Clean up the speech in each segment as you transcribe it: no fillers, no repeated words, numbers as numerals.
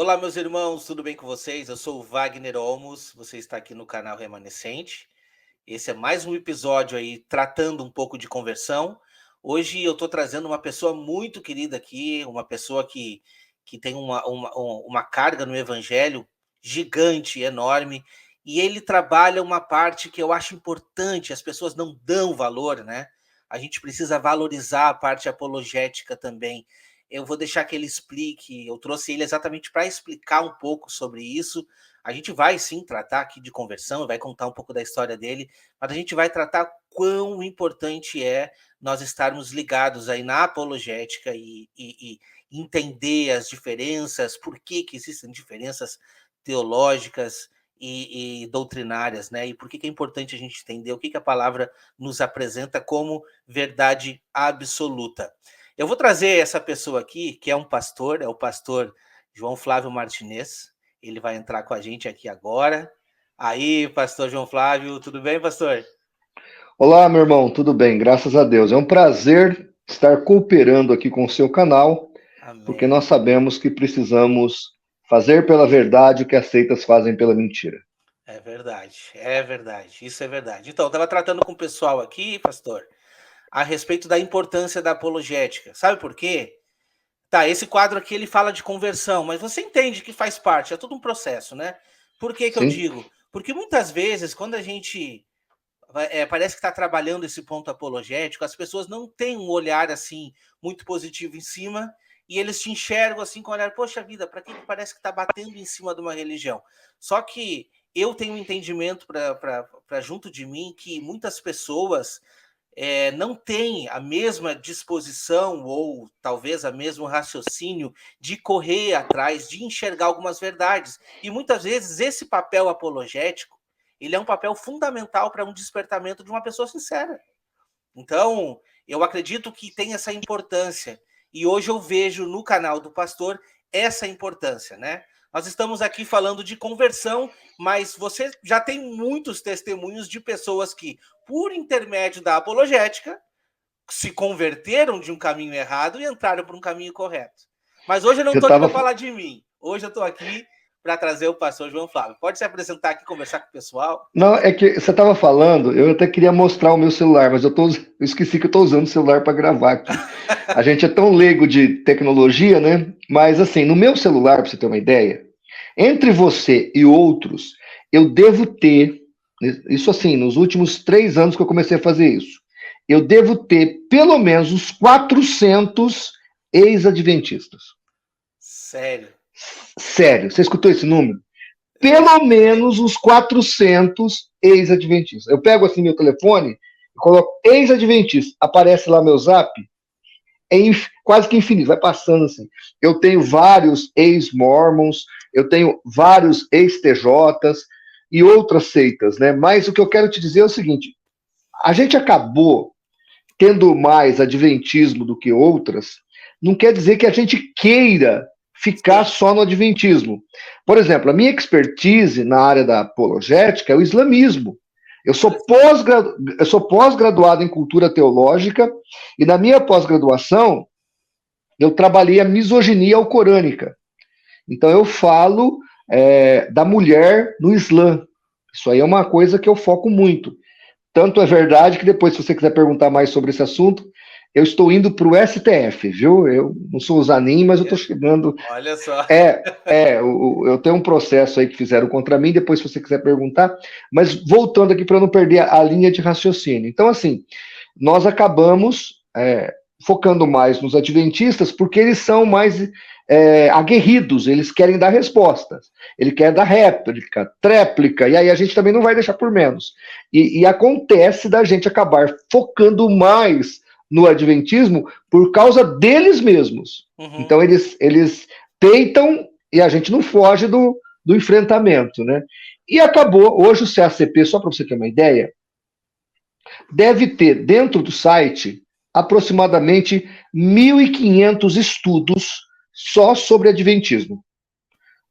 Olá, meus irmãos, tudo bem com vocês? Eu sou o Wagner Olmos, você está aqui no canal Remanescente. Esse é mais um episódio aí tratando um pouco de conversão. Hoje eu estou trazendo uma pessoa muito querida aqui, uma pessoa que tem uma carga no evangelho gigante, enorme, e ele trabalha uma parte que eu acho importante, as pessoas não dão valor, né? A gente precisa valorizar a parte apologética também. Eu vou deixar que ele explique, eu trouxe ele exatamente para explicar um pouco sobre isso. A gente vai sim tratar aqui de conversão, vai contar um pouco da história dele, mas a gente vai tratar quão importante é nós estarmos ligados aí na apologética e entender as diferenças, por que existem diferenças teológicas e doutrinárias, né? E por que é importante a gente entender o que a palavra nos apresenta como verdade absoluta. Eu vou trazer essa pessoa aqui, que é um pastor, é o pastor João Flávio Martinez. Ele vai entrar com a gente aqui agora. Aí, pastor João Flávio, tudo bem, pastor? Olá, meu irmão, tudo bem? Graças a Deus. É um prazer estar cooperando aqui com o seu canal, porque Amém. nós sabemos que precisamos fazer pela verdade o que as seitas fazem pela mentira. É verdade, isso é verdade. Então, eu estava tratando com o pessoal aqui, pastor, a respeito da importância da apologética. Sabe por quê? Tá, esse quadro aqui ele fala de conversão, mas você entende que faz parte, é todo um processo, né? Por que eu Sim? digo? Porque muitas vezes, quando a gente parece que está trabalhando esse ponto apologético, as pessoas não têm um olhar assim muito positivo em cima e eles te enxergam assim com o olhar, poxa vida, para que parece que está batendo em cima de uma religião? Só que eu tenho um entendimento para junto de mim que muitas pessoas não têm a mesma disposição ou talvez a mesmo raciocínio de correr atrás, de enxergar algumas verdades. E muitas vezes esse papel apologético ele é um papel fundamental para um despertamento de uma pessoa sincera. Então, eu acredito que tem essa importância. E hoje eu vejo no canal do pastor essa importância, né? Nós estamos aqui falando de conversão, mas você já tem muitos testemunhos de pessoas que, por intermédio da apologética, se converteram de um caminho errado e entraram para um caminho correto. Mas hoje eu não Eu estou aqui para estava. falar de mim. Hoje eu estou aqui para trazer o pastor João Flávio. Pode se apresentar aqui, conversar com o pessoal? Não, é que você estava falando, eu até queria mostrar o meu celular, mas eu esqueci que eu estou usando o celular para gravar aqui. A gente é tão leigo de tecnologia, né? Mas assim, no meu celular, para você ter uma ideia, entre você e outros, eu devo ter, isso assim, nos últimos 3 anos que eu comecei a fazer isso, eu devo ter pelo menos uns 400 ex-adventistas. Sério. Sério, você escutou esse número? Eu Pelo escutei. menos uns 400 ex-adventistas. Eu pego assim meu telefone, coloco ex-adventista, aparece lá meu zap, é quase que infinito, vai passando assim. Eu tenho vários ex-mormons, eu tenho vários ex-TJs e outras seitas, né? Mas o que eu quero te dizer é o seguinte: a gente acabou tendo mais adventismo do que outras, não quer dizer que a gente queira ficar Sim. só no adventismo. Por exemplo, a minha expertise na área da apologética é o islamismo. Eu Olha sou só. pós-graduado em cultura teológica e na minha pós-graduação eu trabalhei a misoginia alcorânica. Então eu falo da mulher no Islã. Isso aí é uma coisa que eu foco muito. Tanto é verdade que depois, se você quiser perguntar mais sobre esse assunto, eu estou indo para o STF, viu? Eu não sou o Zanin, mas eu estou chegando. Olha só. Eu tenho um processo aí que fizeram contra mim, depois, se você quiser perguntar. Mas voltando aqui para não perder a linha de raciocínio. Então, assim, nós acabamos focando mais nos adventistas porque eles são mais aguerridos, eles querem dar respostas, ele quer dar réplica, tréplica, e aí a gente também não vai deixar por menos. E acontece da gente acabar focando mais no adventismo por causa deles mesmos. Uhum. Então eles peitam e a gente não foge do enfrentamento, né? E acabou, hoje o CACP, só para você ter uma ideia, deve ter dentro do site aproximadamente 1.500 estudos só sobre adventismo.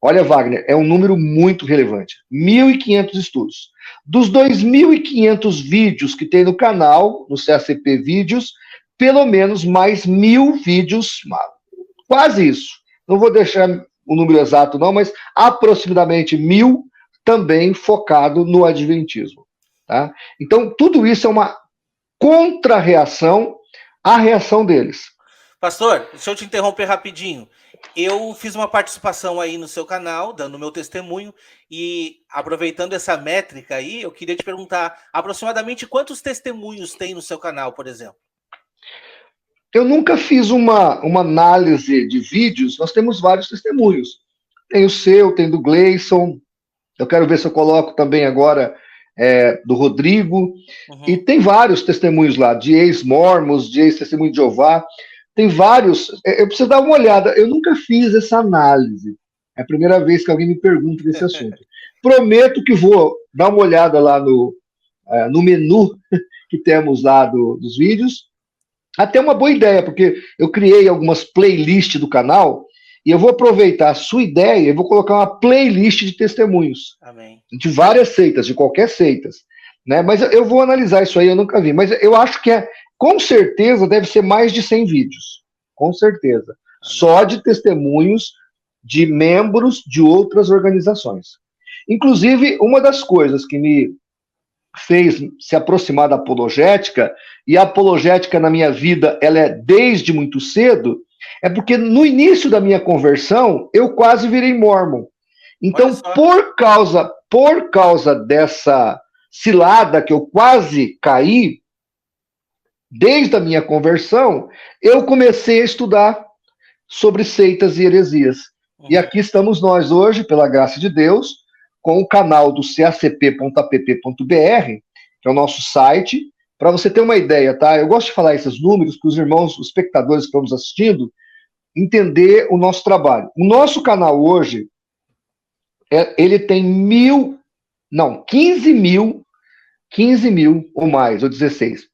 Olha, Wagner, é um número muito relevante. 1.500 estudos. Dos 2.500 vídeos que tem no canal, no CACP Vídeos, pelo menos mais 1.000 vídeos, quase isso. Não vou deixar o número exato não, mas aproximadamente 1.000 também focado no adventismo. Tá? Então, tudo isso é uma contra-reação à reação deles. Pastor, deixa eu te interromper rapidinho. Eu fiz uma participação aí no seu canal, dando meu testemunho, e aproveitando essa métrica aí, eu queria te perguntar aproximadamente quantos testemunhos tem no seu canal, por exemplo? Eu nunca fiz uma análise de vídeos, nós temos vários testemunhos. Tem o seu, tem do Gleison, eu quero ver se eu coloco também agora do Rodrigo, e tem vários testemunhos lá, de ex-mormons, de ex-testemunho de Jeová, tem vários, eu preciso dar uma olhada, eu nunca fiz essa análise, é a primeira vez que alguém me pergunta desse assunto. Prometo que vou dar uma olhada lá no menu que temos lá dos vídeos, até uma boa ideia, porque eu criei algumas playlists do canal, e eu vou aproveitar a sua ideia e vou colocar uma playlist de testemunhos. Amém. De várias seitas, de qualquer seitas. Né? Mas eu vou analisar isso aí, eu nunca vi. Mas eu acho que com certeza deve ser mais de 100 vídeos. Com certeza. Amém. Só de testemunhos de membros de outras organizações. Inclusive, uma das coisas que me fez se aproximar da apologética, e a apologética na minha vida, ela é desde muito cedo, é porque no início da minha conversão, eu quase virei mórmon. Então, por causa dessa cilada que eu quase caí, desde a minha conversão, eu comecei a estudar sobre seitas e heresias. E aqui estamos nós hoje, pela graça de Deus, com o canal do cacp.app.br, que é o nosso site, para você ter uma ideia, tá? Eu gosto de falar esses números para os irmãos, os espectadores que estão nos assistindo, entender o nosso trabalho. O nosso canal hoje, ele tem 15 mil ou mais, ou 16.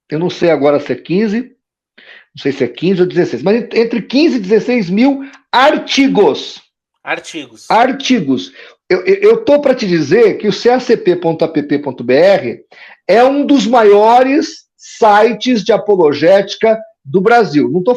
Eu não sei agora se é 15, não sei se é 15 ou 16, mas entre 15 e 16 mil artigos. Artigos. Eu estou para te dizer que o cacp.app.br é um dos maiores sites de apologética do Brasil. Não estou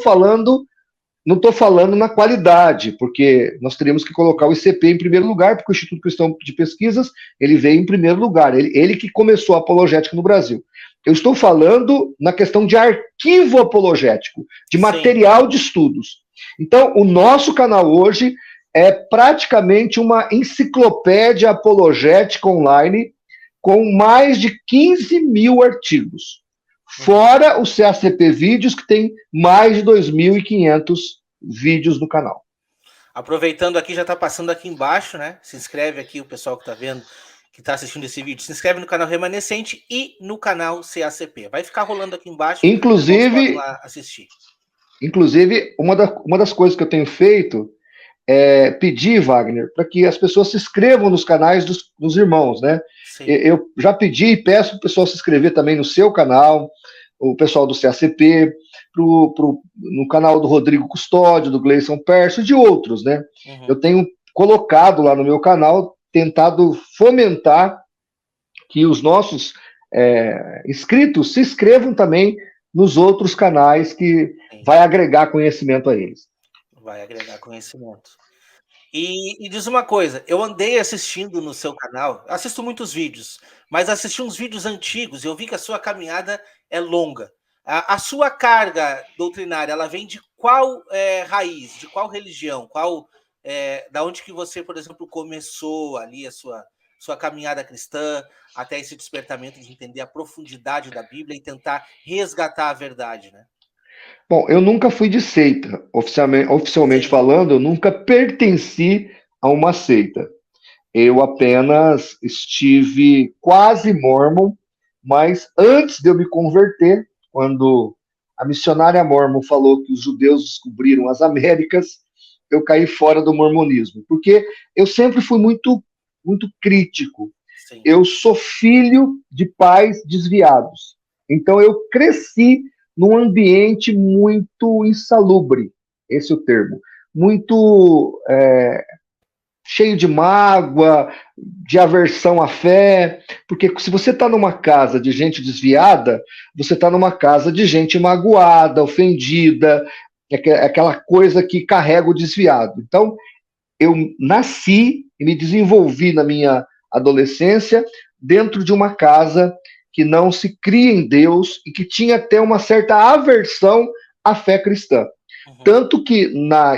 falando na qualidade, porque nós teríamos que colocar o ICP em primeiro lugar, porque o Instituto Cristão de Pesquisas ele veio em primeiro lugar, ele que começou a apologética no Brasil. Eu estou falando na questão de arquivo apologético, de material de estudos. Então, o nosso canal hoje é praticamente uma enciclopédia apologética online com mais de 15 mil artigos. Fora o CACP Vídeos, que tem mais de 2.500 vídeos no canal. Aproveitando aqui, já está passando aqui embaixo, né? Se inscreve aqui, o pessoal que está vendo, que está assistindo esse vídeo, se inscreve no canal Remanescente e no canal CACP. Vai ficar rolando aqui embaixo, inclusive lá assistir. Inclusive, uma das coisas que eu tenho feito é pedir, Wagner, para que as pessoas se inscrevam nos canais dos irmãos, né? Sim. Eu já pedi e peço para o pessoal se inscrever também no seu canal, o pessoal do CACP, no canal do Rodrigo Custódio, do Gleison Perso e de outros, né? Uhum. Eu tenho colocado lá no meu canal, tentado fomentar que os nossos inscritos se inscrevam também nos outros canais que vai agregar conhecimento a eles. Vai agregar conhecimento. E diz uma coisa, eu andei assistindo no seu canal, assisto muitos vídeos, mas assisti uns vídeos antigos e eu vi que a sua caminhada é longa. A sua carga doutrinária, ela vem de qual raiz, de qual religião, da onde que você, por exemplo, começou ali a sua caminhada cristã, até esse despertamento de entender a profundidade da Bíblia e tentar resgatar a verdade, né? Bom, eu nunca fui de seita, oficialmente falando, eu nunca pertenci a uma seita. Eu apenas estive quase mórmon, mas antes de eu me converter, quando a missionária mórmon falou que os judeus descobriram as Américas, eu caí fora do mormonismo, porque eu sempre fui muito, muito crítico. Sim. Eu sou filho de pais desviados, então eu cresci num ambiente muito insalubre, esse é o termo, muito cheio de mágoa, de aversão à fé, porque se você está numa casa de gente desviada, você está numa casa de gente magoada, ofendida, aquela coisa que carrega o desviado. Então, eu nasci e me desenvolvi na minha adolescência dentro de uma casa que não se cria em Deus e que tinha até uma certa aversão à fé cristã. Uhum. Tanto que na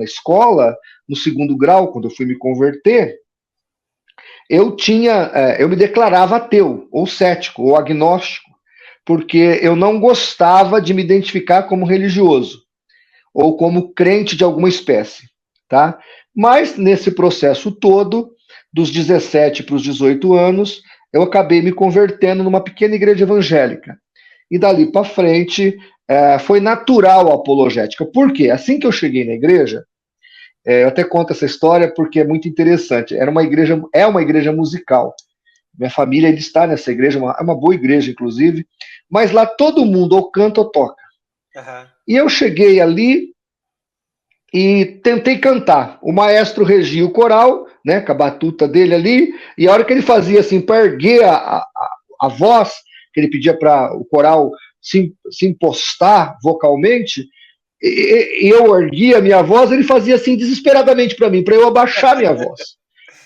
escola, no segundo grau, quando eu fui me converter, eu me declarava ateu, ou cético, ou agnóstico, porque eu não gostava de me identificar como religioso, ou como crente de alguma espécie, tá? Mas nesse processo todo, dos 17 para os 18 anos, eu acabei me convertendo numa pequena igreja evangélica. E dali para frente, foi natural a apologética. Por quê? Assim que eu cheguei na igreja, eu até conto essa história porque é muito interessante. É uma igreja musical. Minha família ainda está nessa igreja, é uma boa igreja, inclusive, mas lá todo mundo ou canta ou toca. Uhum. E eu cheguei ali e tentei cantar. O maestro regia o coral, né, com a batuta dele ali, e a hora que ele fazia assim, para erguer a voz, que ele pedia para o coral se impostar vocalmente, e eu erguia a minha voz, ele fazia assim desesperadamente para mim, para eu abaixar minha voz,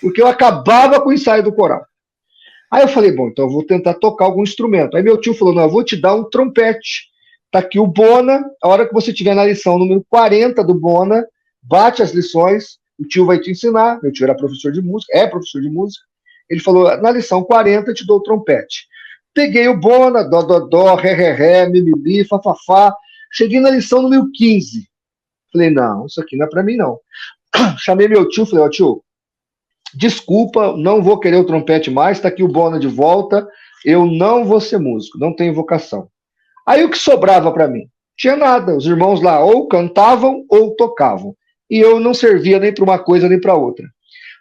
porque eu acabava com o ensaio do coral. Aí eu falei, bom, então eu vou tentar tocar algum instrumento. Aí meu tio falou, não, eu vou te dar um trompete. Tá aqui o Bona, a hora que você estiver na lição número 40 do Bona, bate as lições, o tio vai te ensinar. Meu tio era professor de música, é professor de música. Ele falou, na lição 40 eu te dou o trompete. Peguei o Bona, dó, dó, dó, ré, mi, mi, fá, fá, fá. Cheguei na lição número 15. Falei, não, isso aqui não é pra mim, não. Chamei meu tio, falei, ó, tio, desculpa, não vou querer o trompete mais, tá aqui o Bona de volta, eu não vou ser músico, não tenho vocação. Aí o que sobrava para mim? Tinha nada, os irmãos lá ou cantavam ou tocavam, e eu não servia nem para uma coisa nem para outra.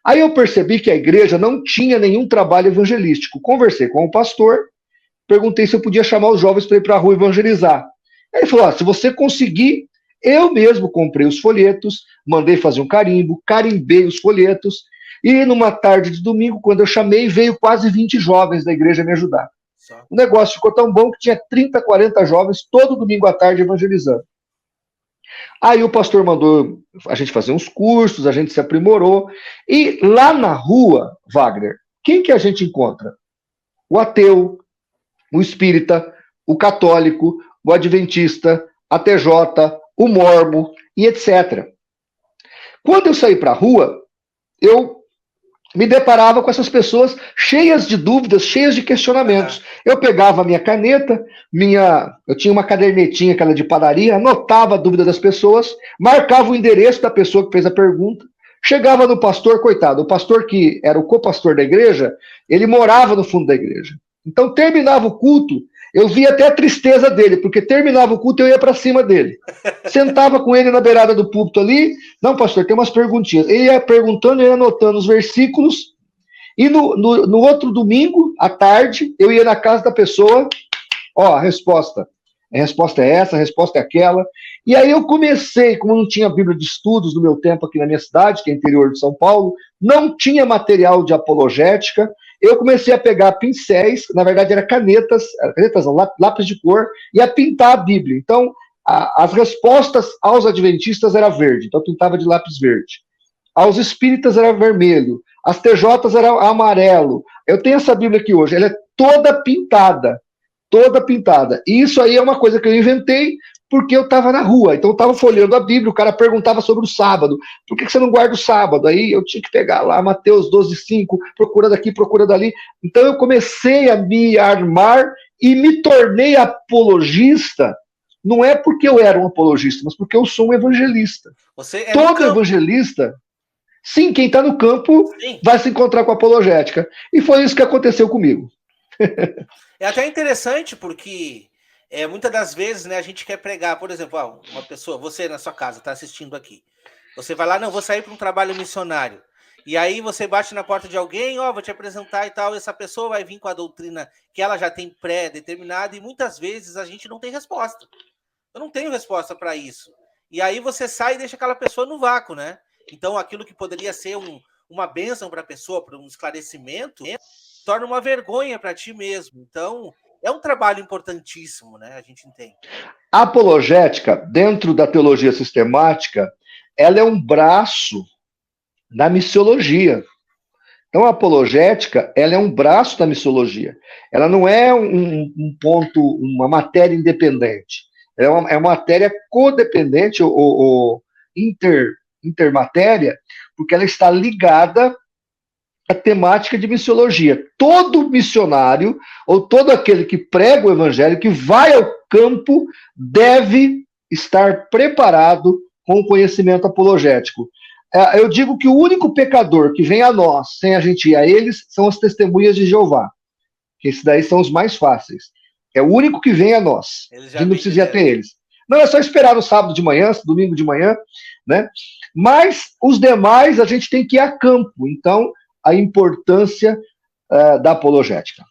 Aí eu percebi que a igreja não tinha nenhum trabalho evangelístico. Conversei com o pastor, perguntei se eu podia chamar os jovens para ir para a rua evangelizar. Aí ele falou, se você conseguir, eu mesmo comprei os folhetos, mandei fazer um carimbo, carimbei os folhetos, e numa tarde de domingo, quando eu chamei, veio quase 20 jovens da igreja me ajudar. Só. O negócio ficou tão bom que tinha 30, 40 jovens todo domingo à tarde evangelizando. Aí o pastor mandou a gente fazer uns cursos, a gente se aprimorou. E lá na rua, Wagner, quem que a gente encontra? O ateu, o espírita, o católico, o adventista, a TJ, o mormo e etc. Quando eu saí para a rua, eu me deparava com essas pessoas cheias de dúvidas, cheias de questionamentos. Uhum. Eu pegava a minha caneta, eu tinha uma cadernetinha, aquela de padaria, anotava a dúvida das pessoas, marcava o endereço da pessoa que fez a pergunta, chegava no pastor, coitado, o pastor que era o co-pastor da igreja, ele morava no fundo da igreja. Então terminava o culto, eu via até a tristeza dele, porque terminava o culto e eu ia para cima dele. Sentava com ele na beirada do púlpito ali. Não, pastor, tem umas perguntinhas. Ele ia perguntando, eu ia anotando os versículos. E no outro domingo, à tarde, eu ia na casa da pessoa. Ó, a resposta. A resposta é essa, a resposta é aquela. E aí eu comecei, como não tinha Bíblia de estudos no meu tempo aqui na minha cidade, que é interior de São Paulo, não tinha material de apologética, eu comecei a pegar pincéis, na verdade eram canetas não, lápis de cor, e a pintar a Bíblia. Então, as respostas aos adventistas era verde, então eu pintava de lápis verde. Aos espíritas era vermelho, as TJs era amarelo. Eu tenho essa Bíblia aqui hoje, ela é toda pintada. E isso aí é uma coisa que eu inventei porque eu estava na rua, então eu estava folheando a Bíblia, o cara perguntava sobre o sábado, por que você não guarda o sábado? Aí eu tinha que pegar lá Mateus 12:5, procura daqui, procura dali. Então eu comecei a me armar e me tornei apologista, não é porque eu era um apologista, mas porque eu sou um evangelista. Todo evangelista, sim, quem está no campo sim, vai se encontrar com a apologética. E foi isso que aconteceu comigo. É até interessante porque muitas das vezes, né, a gente quer pregar, por exemplo, uma pessoa, você na sua casa está assistindo aqui, você vai lá, não, vou sair para um trabalho missionário, e aí você bate na porta de alguém, vou te apresentar e tal, e essa pessoa vai vir com a doutrina que ela já tem pré-determinada, e muitas vezes a gente não tem resposta. Eu não tenho resposta para isso. E aí você sai e deixa aquela pessoa no vácuo, né? Então aquilo que poderia ser uma bênção para a pessoa, para um esclarecimento, torna uma vergonha para ti mesmo. Então, é um trabalho importantíssimo, né? A gente entende. A apologética, dentro da teologia sistemática, ela é um braço na missiologia. Então, a apologética, ela é um braço da missiologia. Ela não é um ponto, uma matéria independente. É uma matéria codependente ou intermatéria, porque ela está ligada à temática de missiologia. Todo missionário, ou todo aquele que prega o evangelho, que vai ao campo, deve estar preparado com o conhecimento apologético. Eu digo que o único pecador que vem a nós, sem a gente ir a eles, são as testemunhas de Jeová. Que esses daí são os mais fáceis. É o único que vem a nós. A gente não precisa ir até eles. Não, é só esperar no sábado de manhã, domingo de manhã, né? Mas os demais a gente tem que ir a campo. Então, a importância da apologética.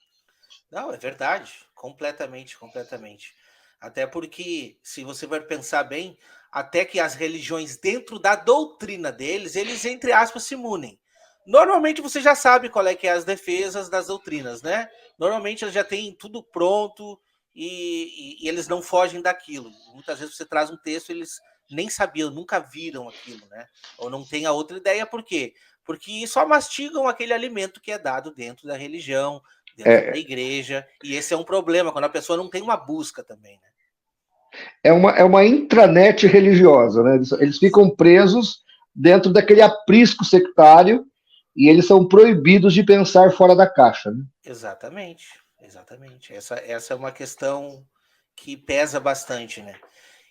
Não, é verdade. Completamente, completamente. Até porque, se você vai pensar bem, até que as religiões, dentro da doutrina deles, eles, entre aspas, se munem. Normalmente você já sabe qual é que é as defesas das doutrinas, né? Normalmente eles já têm tudo pronto e eles não fogem daquilo. Muitas vezes você traz um texto, eles nem sabiam, nunca viram aquilo, né? Ou não tem a outra ideia, por quê? Porque só mastigam aquele alimento que é dado dentro da religião, dentro da igreja, e esse é um problema, quando a pessoa não tem uma busca também, né? É uma intranet religiosa, né? Eles ficam presos dentro daquele aprisco sectário e eles são proibidos de pensar fora da caixa, né? Exatamente, exatamente. Essa é uma questão que pesa bastante, né?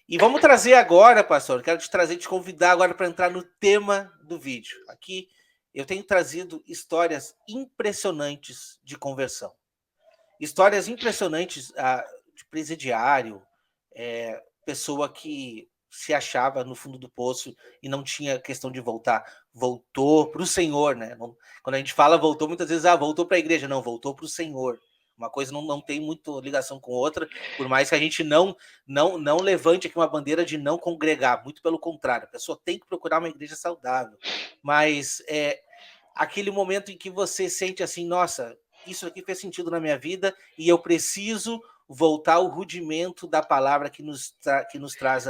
E vamos trazer agora, pastor, quero te convidar agora para entrar no tema do vídeo. Aqui eu tenho trazido histórias impressionantes de conversão. Histórias impressionantes de presidiário, pessoa que se achava no fundo do poço e não tinha questão de voltar. Voltou para o Senhor, né? Quando a gente fala voltou, muitas vezes, voltou para a igreja. Não, voltou para o Senhor. Uma coisa não tem muito ligação com outra, por mais que a gente não levante aqui uma bandeira de não congregar. Muito pelo contrário, a pessoa tem que procurar uma igreja saudável. Mas aquele momento em que você sente assim, nossa, isso aqui fez sentido na minha vida e eu preciso voltar ao rudimento da palavra que nos traz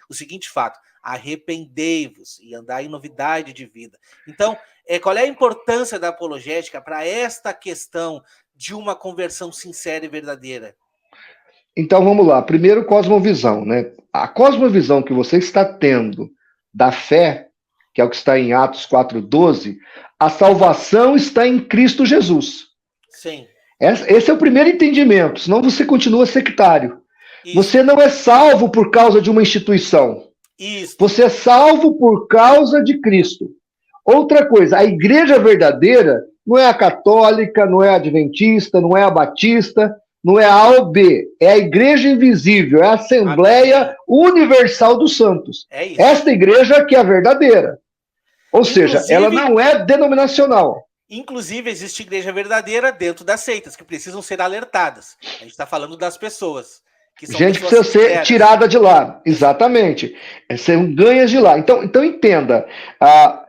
o seguinte fato: arrependei-vos e andai em novidade de vida. Então, qual é a importância da apologética para esta questão de uma conversão sincera e verdadeira? Então, vamos lá. Primeiro, cosmovisão, né? A cosmovisão que você está tendo da fé, que é o que está em Atos 4:12, a salvação está em Cristo Jesus. Sim. Esse é o primeiro entendimento, senão você continua sectário. Isso. Você não é salvo por causa de uma instituição. Isso. Você é salvo por causa de Cristo. Outra coisa, a igreja verdadeira não é a católica, não é a adventista, não é a batista, não é a A ou B. É a igreja invisível, é a Assembleia Universal dos Santos. É isso. Esta igreja que é a verdadeira. Ou seja, ela não é denominacional. Inclusive, existe igreja verdadeira dentro das seitas, que precisam ser alertadas. A gente está falando das pessoas. Que são gente precisa ser tirada de lá. Exatamente. São ganhas de lá. Então entenda.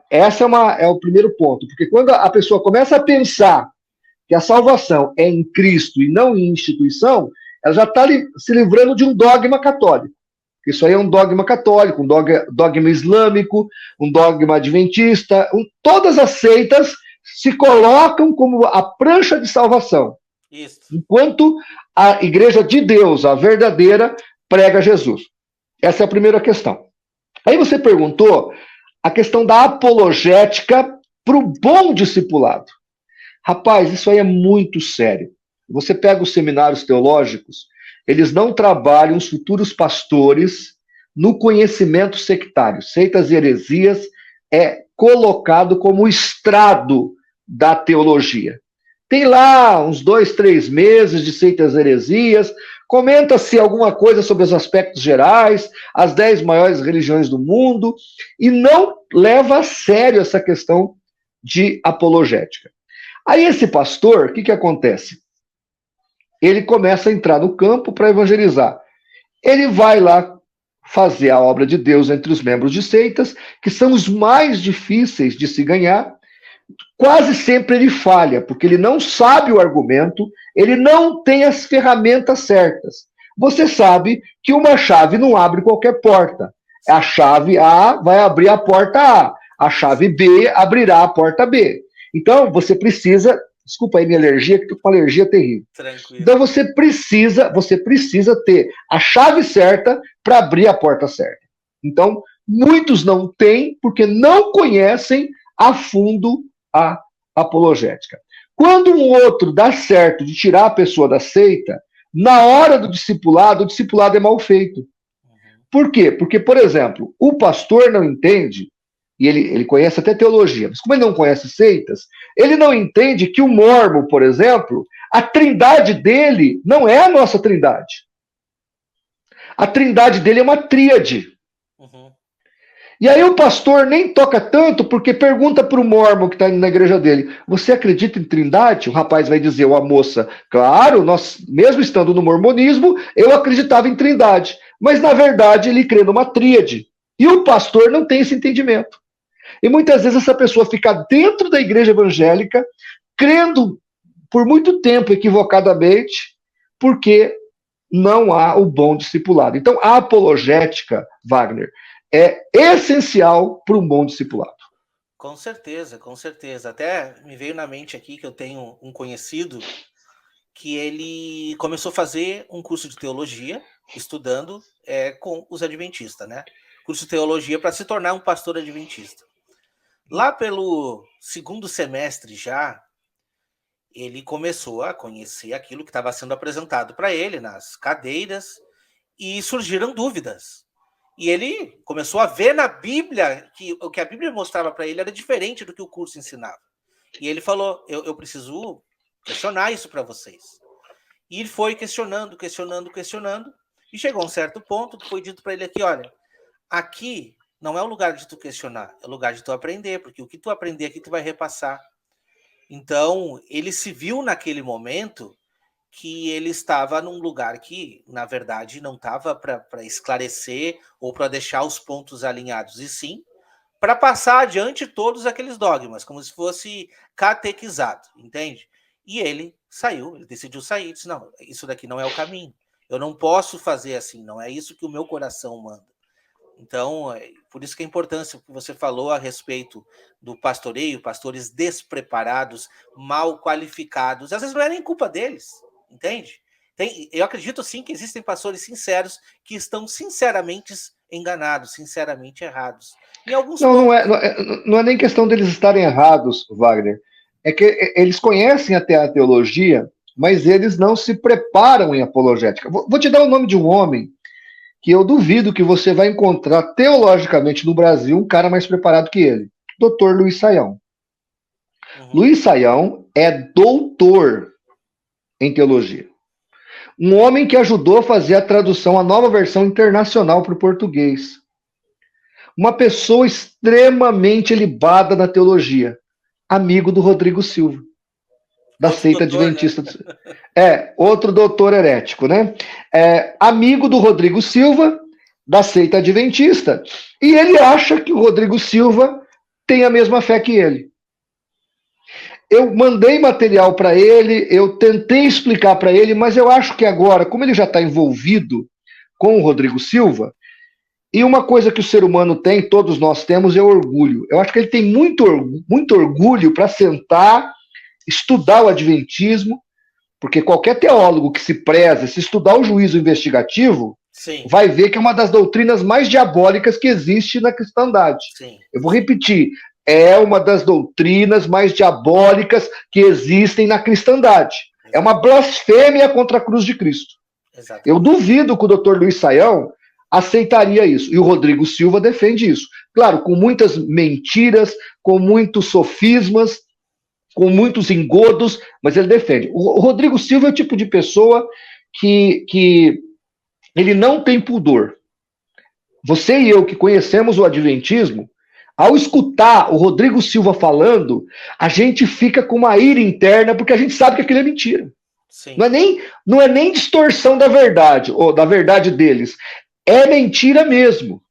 Essa é o primeiro ponto. Porque quando a pessoa começa a pensar que a salvação é em Cristo e não em instituição, ela já está se livrando de um dogma católico. Isso aí é um dogma católico, um dogma islâmico, um dogma adventista. Todas as seitas se colocam como a prancha de salvação. Isso. Enquanto a igreja de Deus, a verdadeira, prega Jesus. Essa é a primeira questão. Aí você perguntou a questão da apologética para o bom discipulado. Rapaz, isso aí é muito sério. Você pega os seminários teológicos, eles não trabalham os futuros pastores no conhecimento sectário. Seitas e heresias é colocado como o estrado da teologia. Tem lá uns 2, 3 meses de seitas e heresias, comenta-se alguma coisa sobre os aspectos gerais, as 10 maiores religiões do mundo, e não leva a sério essa questão de apologética. Aí esse pastor, o que acontece? Ele começa a entrar no campo para evangelizar. Ele vai lá fazer a obra de Deus entre os membros de seitas, que são os mais difíceis de se ganhar. Quase sempre ele falha, porque ele não sabe o argumento, ele não tem as ferramentas certas. Você sabe que uma chave não abre qualquer porta. A chave A vai abrir a porta A. A chave B abrirá a porta B. Então, você precisa... Desculpa aí minha alergia, que estou com uma alergia terrível. Tranquilo. Então, você precisa ter a chave certa para abrir a porta certa. Então, muitos não têm porque não conhecem a fundo a apologética. Quando um outro dá certo de tirar a pessoa da seita, na hora do discipulado, o discipulado é mal feito. Por quê? Porque, por exemplo, o pastor não entende, e ele conhece até teologia, mas como ele não conhece seitas, ele não entende que o mormon, por exemplo, a trindade dele não é a nossa trindade. A trindade dele é uma tríade. Uhum. E aí o pastor nem toca tanto porque pergunta para o mormon que está na igreja dele, você acredita em trindade? O rapaz vai dizer, ou a moça, claro, nós, mesmo estando no mormonismo, eu acreditava em trindade. Mas na verdade ele crê numa tríade. E o pastor não tem esse entendimento. E muitas vezes essa pessoa fica dentro da igreja evangélica, crendo por muito tempo equivocadamente, porque não há o bom discipulado. Então a apologética, Wagner, é essencial para um bom discipulado. Com certeza, com certeza. Até me veio na mente aqui que eu tenho um conhecido que ele começou a fazer um curso de teologia, estudando com os adventistas, né? Curso de teologia para se tornar um pastor adventista. Lá pelo segundo semestre já, ele começou a conhecer aquilo que estava sendo apresentado para ele nas cadeiras e surgiram dúvidas. E ele começou a ver na Bíblia que o que a Bíblia mostrava para ele era diferente do que o curso ensinava. E ele falou, eu preciso questionar isso para vocês. E ele foi questionando, e chegou a um certo ponto que foi dito para ele aqui, olha, aqui não é o lugar de tu questionar, é o lugar de tu aprender, porque o que tu aprender aqui tu vai repassar. Então, ele se viu naquele momento que ele estava num lugar que, na verdade, não estava para esclarecer ou para deixar os pontos alinhados, e sim para passar adiante todos aqueles dogmas, como se fosse catequizado, entende? E ele saiu, ele decidiu sair, disse, não, isso daqui não é o caminho, eu não posso fazer assim, não é isso que o meu coração manda. Então, por isso que a importância que você falou a respeito do pastoreio, pastores despreparados, mal qualificados, às vezes não é nem culpa deles, entende? Eu acredito sim que existem pastores sinceros que estão sinceramente enganados, sinceramente errados. Em alguns não é nem questão deles estarem errados, Wagner. É que eles conhecem até a teologia, mas eles não se preparam em apologética. Vou te dar o nome de um homem que eu duvido que você vai encontrar teologicamente no Brasil um cara mais preparado que ele. Dr. Luiz Saião. Uhum. Luiz Saião é doutor em teologia. Um homem que ajudou a fazer a tradução, a nova versão internacional para o português. Uma pessoa extremamente ilibada na teologia. Amigo do Rodrigo Silva, da outro seita doutor, adventista. Né? Outro doutor herético, né? Amigo do Rodrigo Silva, da seita adventista. E ele acha que o Rodrigo Silva tem a mesma fé que ele. Eu mandei material para ele, eu tentei explicar para ele, mas eu acho que agora, como ele já está envolvido com o Rodrigo Silva, e uma coisa que o ser humano tem, todos nós temos, é orgulho. Eu acho que ele tem muito orgulho para sentar, estudar o adventismo, porque qualquer teólogo que se preze, se estudar o juízo investigativo, sim, vai ver que é uma das doutrinas mais diabólicas que existe na cristandade. Sim. Eu vou repetir, é uma das doutrinas mais diabólicas que existem na cristandade. Exatamente. É uma blasfêmia contra a cruz de Cristo. Exatamente. Eu duvido que o Dr. Luiz Saião aceitaria isso. E o Rodrigo Silva defende isso. Claro, com muitas mentiras, com muitos sofismas, com muitos engodos, mas ele defende. O Rodrigo Silva é o tipo de pessoa que ele não tem pudor. Você e eu que conhecemos o adventismo, ao escutar o Rodrigo Silva falando, a gente fica com uma ira interna, porque a gente sabe que aquilo é mentira. Sim. Não é nem distorção da verdade, ou da verdade deles. É mentira mesmo.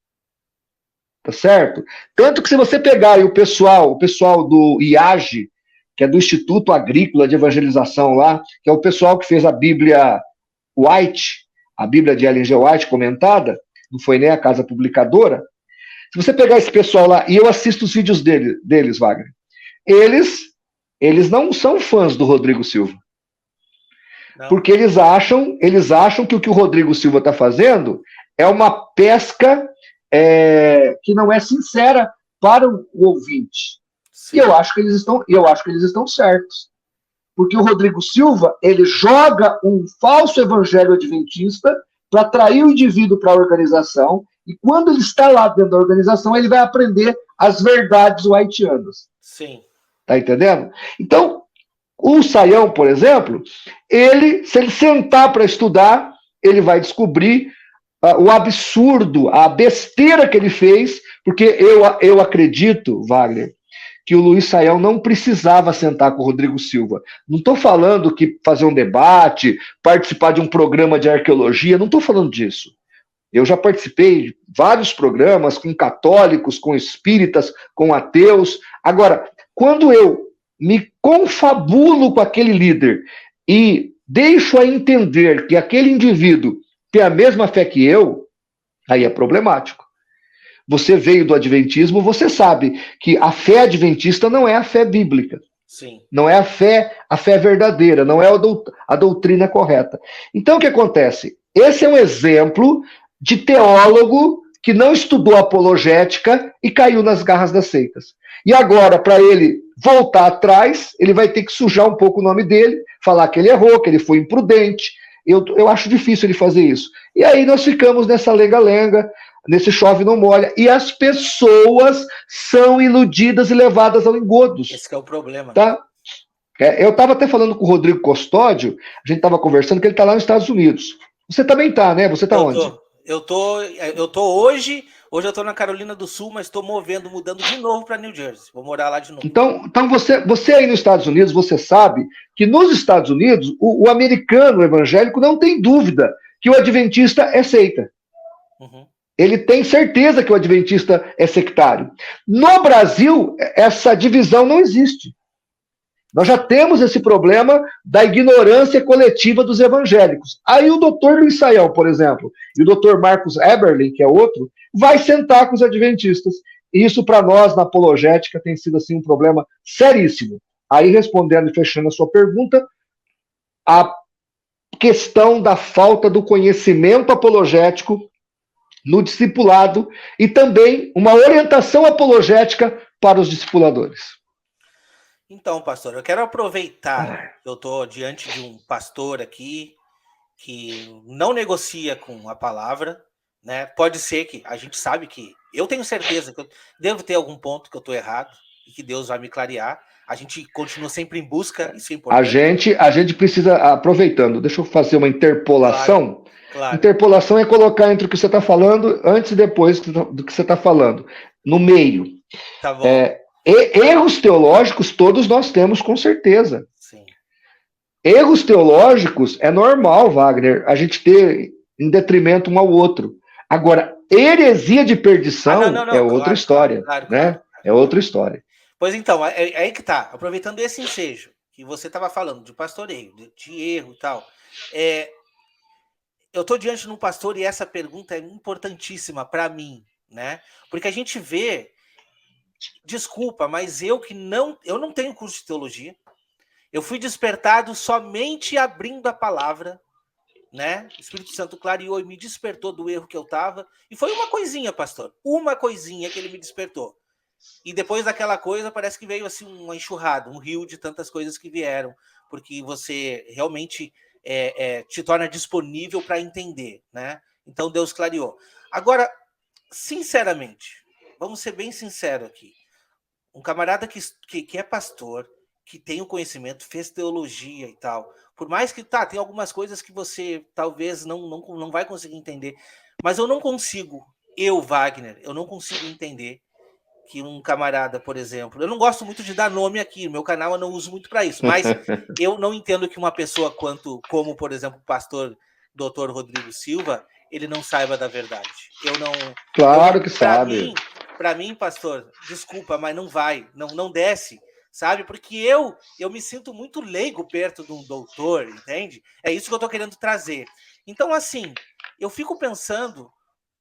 Tá certo? Tanto que se você pegar aí o pessoal do IAGE, que é do Instituto Agrícola de Evangelização lá, que é o pessoal que fez a Bíblia White, a Bíblia de Ellen G. White comentada, não foi nem a casa publicadora, Se você pegar esse pessoal lá, e eu assisto os vídeos deles, Wagner, eles não são fãs do Rodrigo Silva. Não. Porque eles acham que o Rodrigo Silva está fazendo é uma pesca que não é sincera para o ouvinte. Sim. E eu acho que eles estão certos. Porque o Rodrigo Silva, ele joga um falso evangelho adventista para atrair o indivíduo para a organização, e quando ele está lá dentro da organização, ele vai aprender as verdades whiteanas. Sim. Tá entendendo? Então, o Saião, por exemplo, se ele sentar para estudar, ele vai descobrir o absurdo, a besteira que ele fez, porque eu acredito, Wagner, que o Luiz Saião não precisava sentar com o Rodrigo Silva. Não estou falando que fazer um debate, participar de um programa de arqueologia, não estou falando disso. Eu já participei de vários programas com católicos, com espíritas, com ateus. Agora, quando eu me confabulo com aquele líder e deixo a entender que aquele indivíduo tem a mesma fé que eu, aí é problemático. Você veio do adventismo, você sabe que a fé adventista não é a fé bíblica. Sim. Não é a fé verdadeira, não é a doutrina correta. Então, o que acontece? Esse é um exemplo de teólogo que não estudou apologética e caiu nas garras das seitas. E agora, para ele voltar atrás, ele vai ter que sujar um pouco o nome dele, falar que ele errou, que ele foi imprudente. Eu acho difícil ele fazer isso. E aí nós ficamos nessa lenga-lenga, nesse chove não molha, e as pessoas são iludidas e levadas ao engodo. Esse é o problema. Tá? Eu estava até falando com o Rodrigo Custódio, a gente estava conversando que ele está lá nos Estados Unidos. Você também está, né? Você está onde? Eu tô hoje eu tô na Carolina do Sul, mas estou mudando de novo para New Jersey. Vou morar lá de novo. Então você aí nos Estados Unidos, você sabe que nos Estados Unidos, o americano evangélico não tem dúvida que o adventista é seita. Uhum. Ele tem certeza que o adventista é sectário. No Brasil, essa divisão não existe. Nós já temos esse problema da ignorância coletiva dos evangélicos. Aí o doutor Luiz Saião, por exemplo, e o doutor Marcos Eberlin, que é outro, vai sentar com os adventistas. E isso, para nós, na apologética, tem sido assim, um problema seríssimo. Aí, respondendo e fechando a sua pergunta, a questão da falta do conhecimento apologético no discipulado e também uma orientação apologética para os discipuladores. Então, pastor, eu quero aproveitar que eu estou diante de um pastor aqui que não negocia com a palavra, né? Pode ser que a gente sabe que eu tenho certeza que eu devo ter algum ponto que eu estou errado e que Deus vai me clarear. A gente continua sempre em busca, isso é importante. A gente precisa, aproveitando, deixa eu fazer uma interpolação. Claro. Interpolação é colocar entre o que você está falando, antes e depois do que você está falando, no meio. Tá bom. Erros teológicos todos nós temos, com certeza. Sim. Erros teológicos é normal, Wagner, a gente ter em detrimento um ao outro. Agora, heresia de perdição é outra história, né? É outra história. Pois então, é aí que tá. Aproveitando esse ensejo que você estava falando de pastoreio, de erro e tal, eu estou diante de um pastor e essa pergunta é importantíssima para mim, né? Porque a gente vê, desculpa, mas eu não tenho curso de teologia. Eu fui despertado somente abrindo a palavra, né? O Espírito Santo clareou e me despertou do erro que eu estava. E foi uma coisinha, pastor. Uma coisinha que ele me despertou. E depois daquela coisa, parece que veio assim uma enxurrada, um rio de tantas coisas que vieram. Porque você realmente te torna disponível para entender, né? Então Deus clareou. Agora, sinceramente, vamos ser bem sinceros aqui. Um camarada que é pastor, que tem o conhecimento, fez teologia e tal. Por mais que, tem algumas coisas que você talvez não vai conseguir entender. Mas eu não consigo, Wagner, eu não consigo entender que um camarada, por exemplo... Eu não gosto muito de dar nome aqui, meu canal eu não uso muito para isso, mas eu não entendo que uma pessoa como, por exemplo, o pastor Dr. Rodrigo Silva, ele não saiba da verdade. Claro que sabe. Para mim, pastor, desculpa, mas não vai, não desce, sabe? Porque eu me sinto muito leigo perto de um doutor, entende? É isso que eu estou querendo trazer. Então, assim, eu fico pensando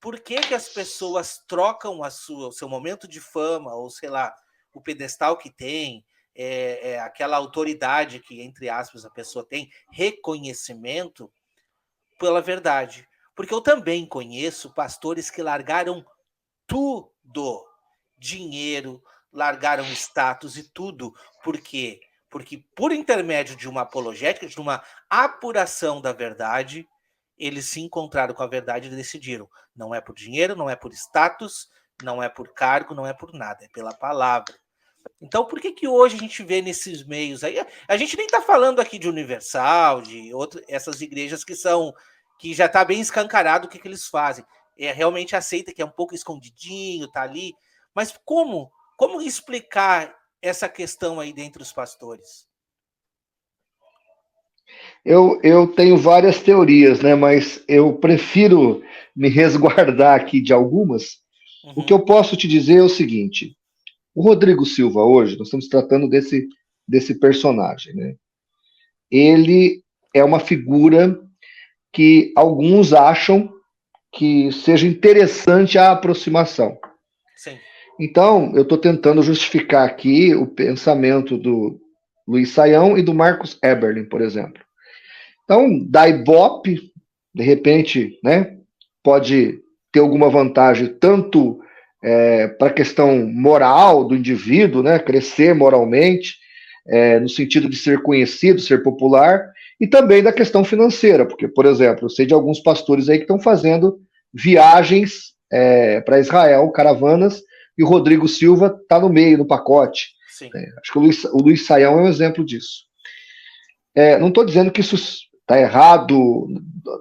por que que as pessoas trocam o seu momento de fama, ou sei lá, o pedestal que tem, aquela autoridade que, entre aspas, a pessoa tem, reconhecimento, pela verdade. Porque eu também conheço pastores que largaram tudo, dinheiro, largaram status e tudo. Por quê? Porque por intermédio de uma apologética, de uma apuração da verdade, eles se encontraram com a verdade e decidiram. Não é por dinheiro, não é por status, não é por cargo, não é por nada, é pela palavra. Então, por que que hoje a gente vê nesses meios aí? A gente nem está falando aqui de Universal, de essas igrejas que já está bem escancarado o que eles fazem. Realmente aceita que é um pouco escondidinho, tá ali. Mas como explicar essa questão aí dentre os pastores? Eu tenho várias teorias, né? Mas eu prefiro me resguardar aqui de algumas. O que eu posso te dizer é o seguinte: o Rodrigo Silva hoje, nós estamos tratando desse personagem, né? Ele é uma figura que alguns acham que seja interessante a aproximação. Sim. Então, eu estou tentando justificar aqui o pensamento do Luiz Saião e do Marcos Eberlin, por exemplo. Então, da Ibope, de repente, né, pode ter alguma vantagem tanto para a questão moral do indivíduo, né, crescer moralmente, no sentido de ser conhecido, ser popular, e também da questão financeira, porque, por exemplo, eu sei de alguns pastores aí que estão fazendo viagens para Israel, caravanas, e o Rodrigo Silva está no meio, no pacote. Acho que o Luiz Saião é um exemplo disso. Não estou dizendo que isso está errado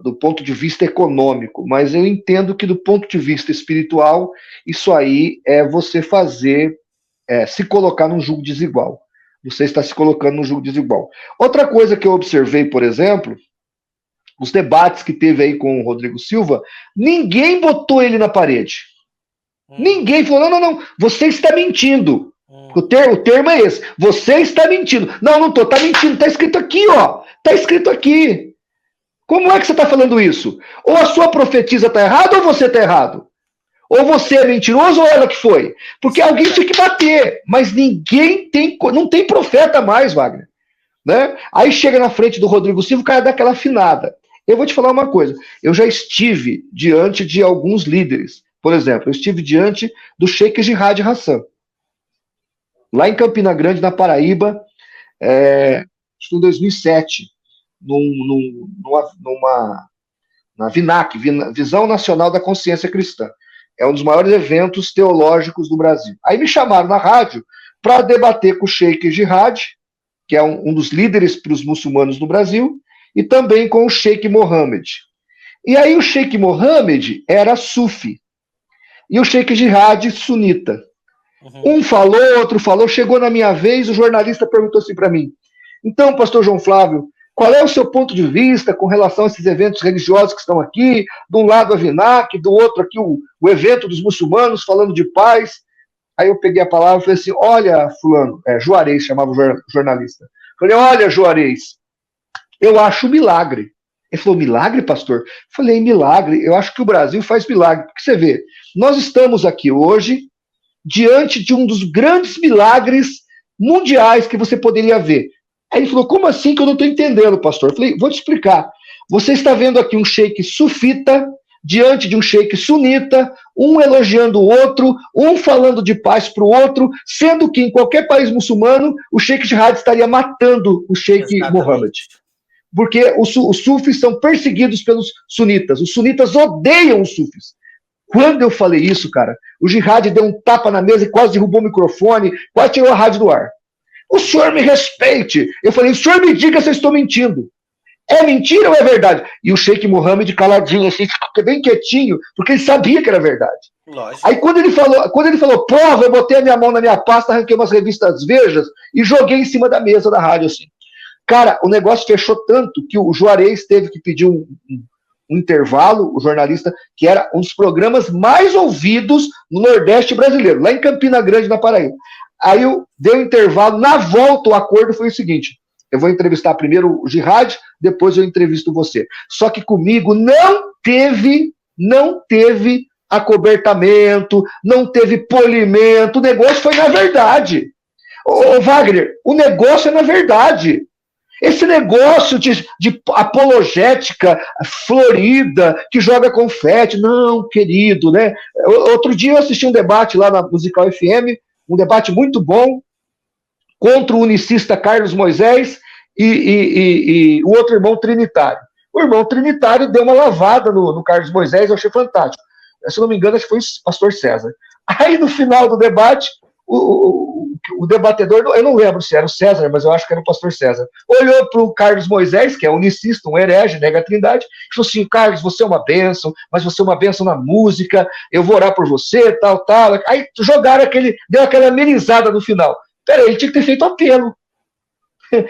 do ponto de vista econômico, mas eu entendo que do ponto de vista espiritual, isso aí é você fazer, se colocar num julgo desigual. Você está se colocando num julgo desigual. Outra coisa que eu observei, por exemplo, os debates que teve aí com o Rodrigo Silva, ninguém botou ele na parede. Ninguém falou, não, você está mentindo. O termo é esse. Você está mentindo. Não estou, está mentindo. Está escrito aqui, ó. Está escrito aqui. Como é que você está falando isso? Ou a sua profetisa está errada ou você está errado. Ou você é mentiroso ou ela que foi. Porque alguém tinha que bater. Mas não tem profeta mais, Wagner. Né? Aí chega na frente do Rodrigo Silva, o cara dá aquela afinada. Eu vou te falar uma coisa. Eu já estive diante de alguns líderes. Por exemplo, eu estive diante do Sheikh Jihad Hassan. Lá em Campina Grande, na Paraíba, acho que em 2007, na VINAC, Visão Nacional da Consciência Cristã. É um dos maiores eventos teológicos do Brasil. Aí me chamaram na rádio para debater com o Sheikh Jihad, que é um dos líderes para os muçulmanos no Brasil, e também com o Sheikh Mohammed. E aí o Sheikh Mohammed era sufi, e o Sheikh Jihad sunita. Um falou, outro falou, chegou na minha vez, o jornalista perguntou assim para mim: então, pastor João Flávio, qual é o seu ponto de vista com relação a esses eventos religiosos que estão aqui? De um lado a VINAC, do outro aqui o evento dos muçulmanos falando de paz. Aí eu peguei a palavra e falei assim: olha, fulano, Juarez, chamava o jornalista. Falei: olha, Juarez, eu acho milagre. Ele falou: milagre, pastor? Falei: milagre, eu acho que o Brasil faz milagre. Porque você vê, nós estamos aqui hoje diante de um dos grandes milagres mundiais que você poderia ver. Aí ele falou: como assim que eu não estou entendendo, pastor? Eu falei: vou te explicar. Você está vendo aqui um sheik sufita diante de um sheik sunita, um elogiando o outro, um falando de paz para o outro, sendo que em qualquer país muçulmano, o sheik Jihad estaria matando o sheik Mohammed. Porque os sufis são perseguidos pelos sunitas. Os sunitas odeiam os sufis. Quando eu falei isso, cara, o Jihad deu um tapa na mesa e quase derrubou o microfone, quase tirou a rádio do ar. O senhor me respeite. Eu falei: o senhor me diga se eu estou mentindo. É mentira ou é verdade? E o Sheikh Mohammed caladinho, assim, bem quietinho, porque ele sabia que era verdade. Lógico. Aí quando ele falou, prova, eu botei a minha mão na minha pasta, arranquei umas revistas Vejas e joguei em cima da mesa da rádio, assim. Cara, o negócio fechou tanto que o Juarez teve que pedir um intervalo, o jornalista, que era um dos programas mais ouvidos no Nordeste brasileiro, lá em Campina Grande, na Paraíba. Aí eu dei um intervalo, na volta o acordo foi o seguinte: eu vou entrevistar primeiro o Jihad, depois eu entrevisto você. Só que comigo não teve Não teve acobertamento, não teve polimento, o negócio foi na verdade. Ô, Wagner, o negócio é na verdade. Esse negócio de apologética florida, que joga confete, não, querido, né? Outro dia eu assisti um debate lá na Musical FM, um debate muito bom, contra o unicista Carlos Moisés e o outro irmão trinitário. O irmão trinitário deu uma lavada no Carlos Moisés, eu achei fantástico. Se não me engano, acho que foi o pastor César. Aí, no final do debate, o debatedor, eu não lembro se era o César, mas eu acho que era o pastor César, olhou para o Carlos Moisés, que é unicista, um herege, nega a trindade, e falou assim: Carlos, você é uma bênção, mas você é uma bênção na música, eu vou orar por você, tal, tal. Aí jogaram deu aquela amenizada no final. Peraí, ele tinha que ter feito apelo.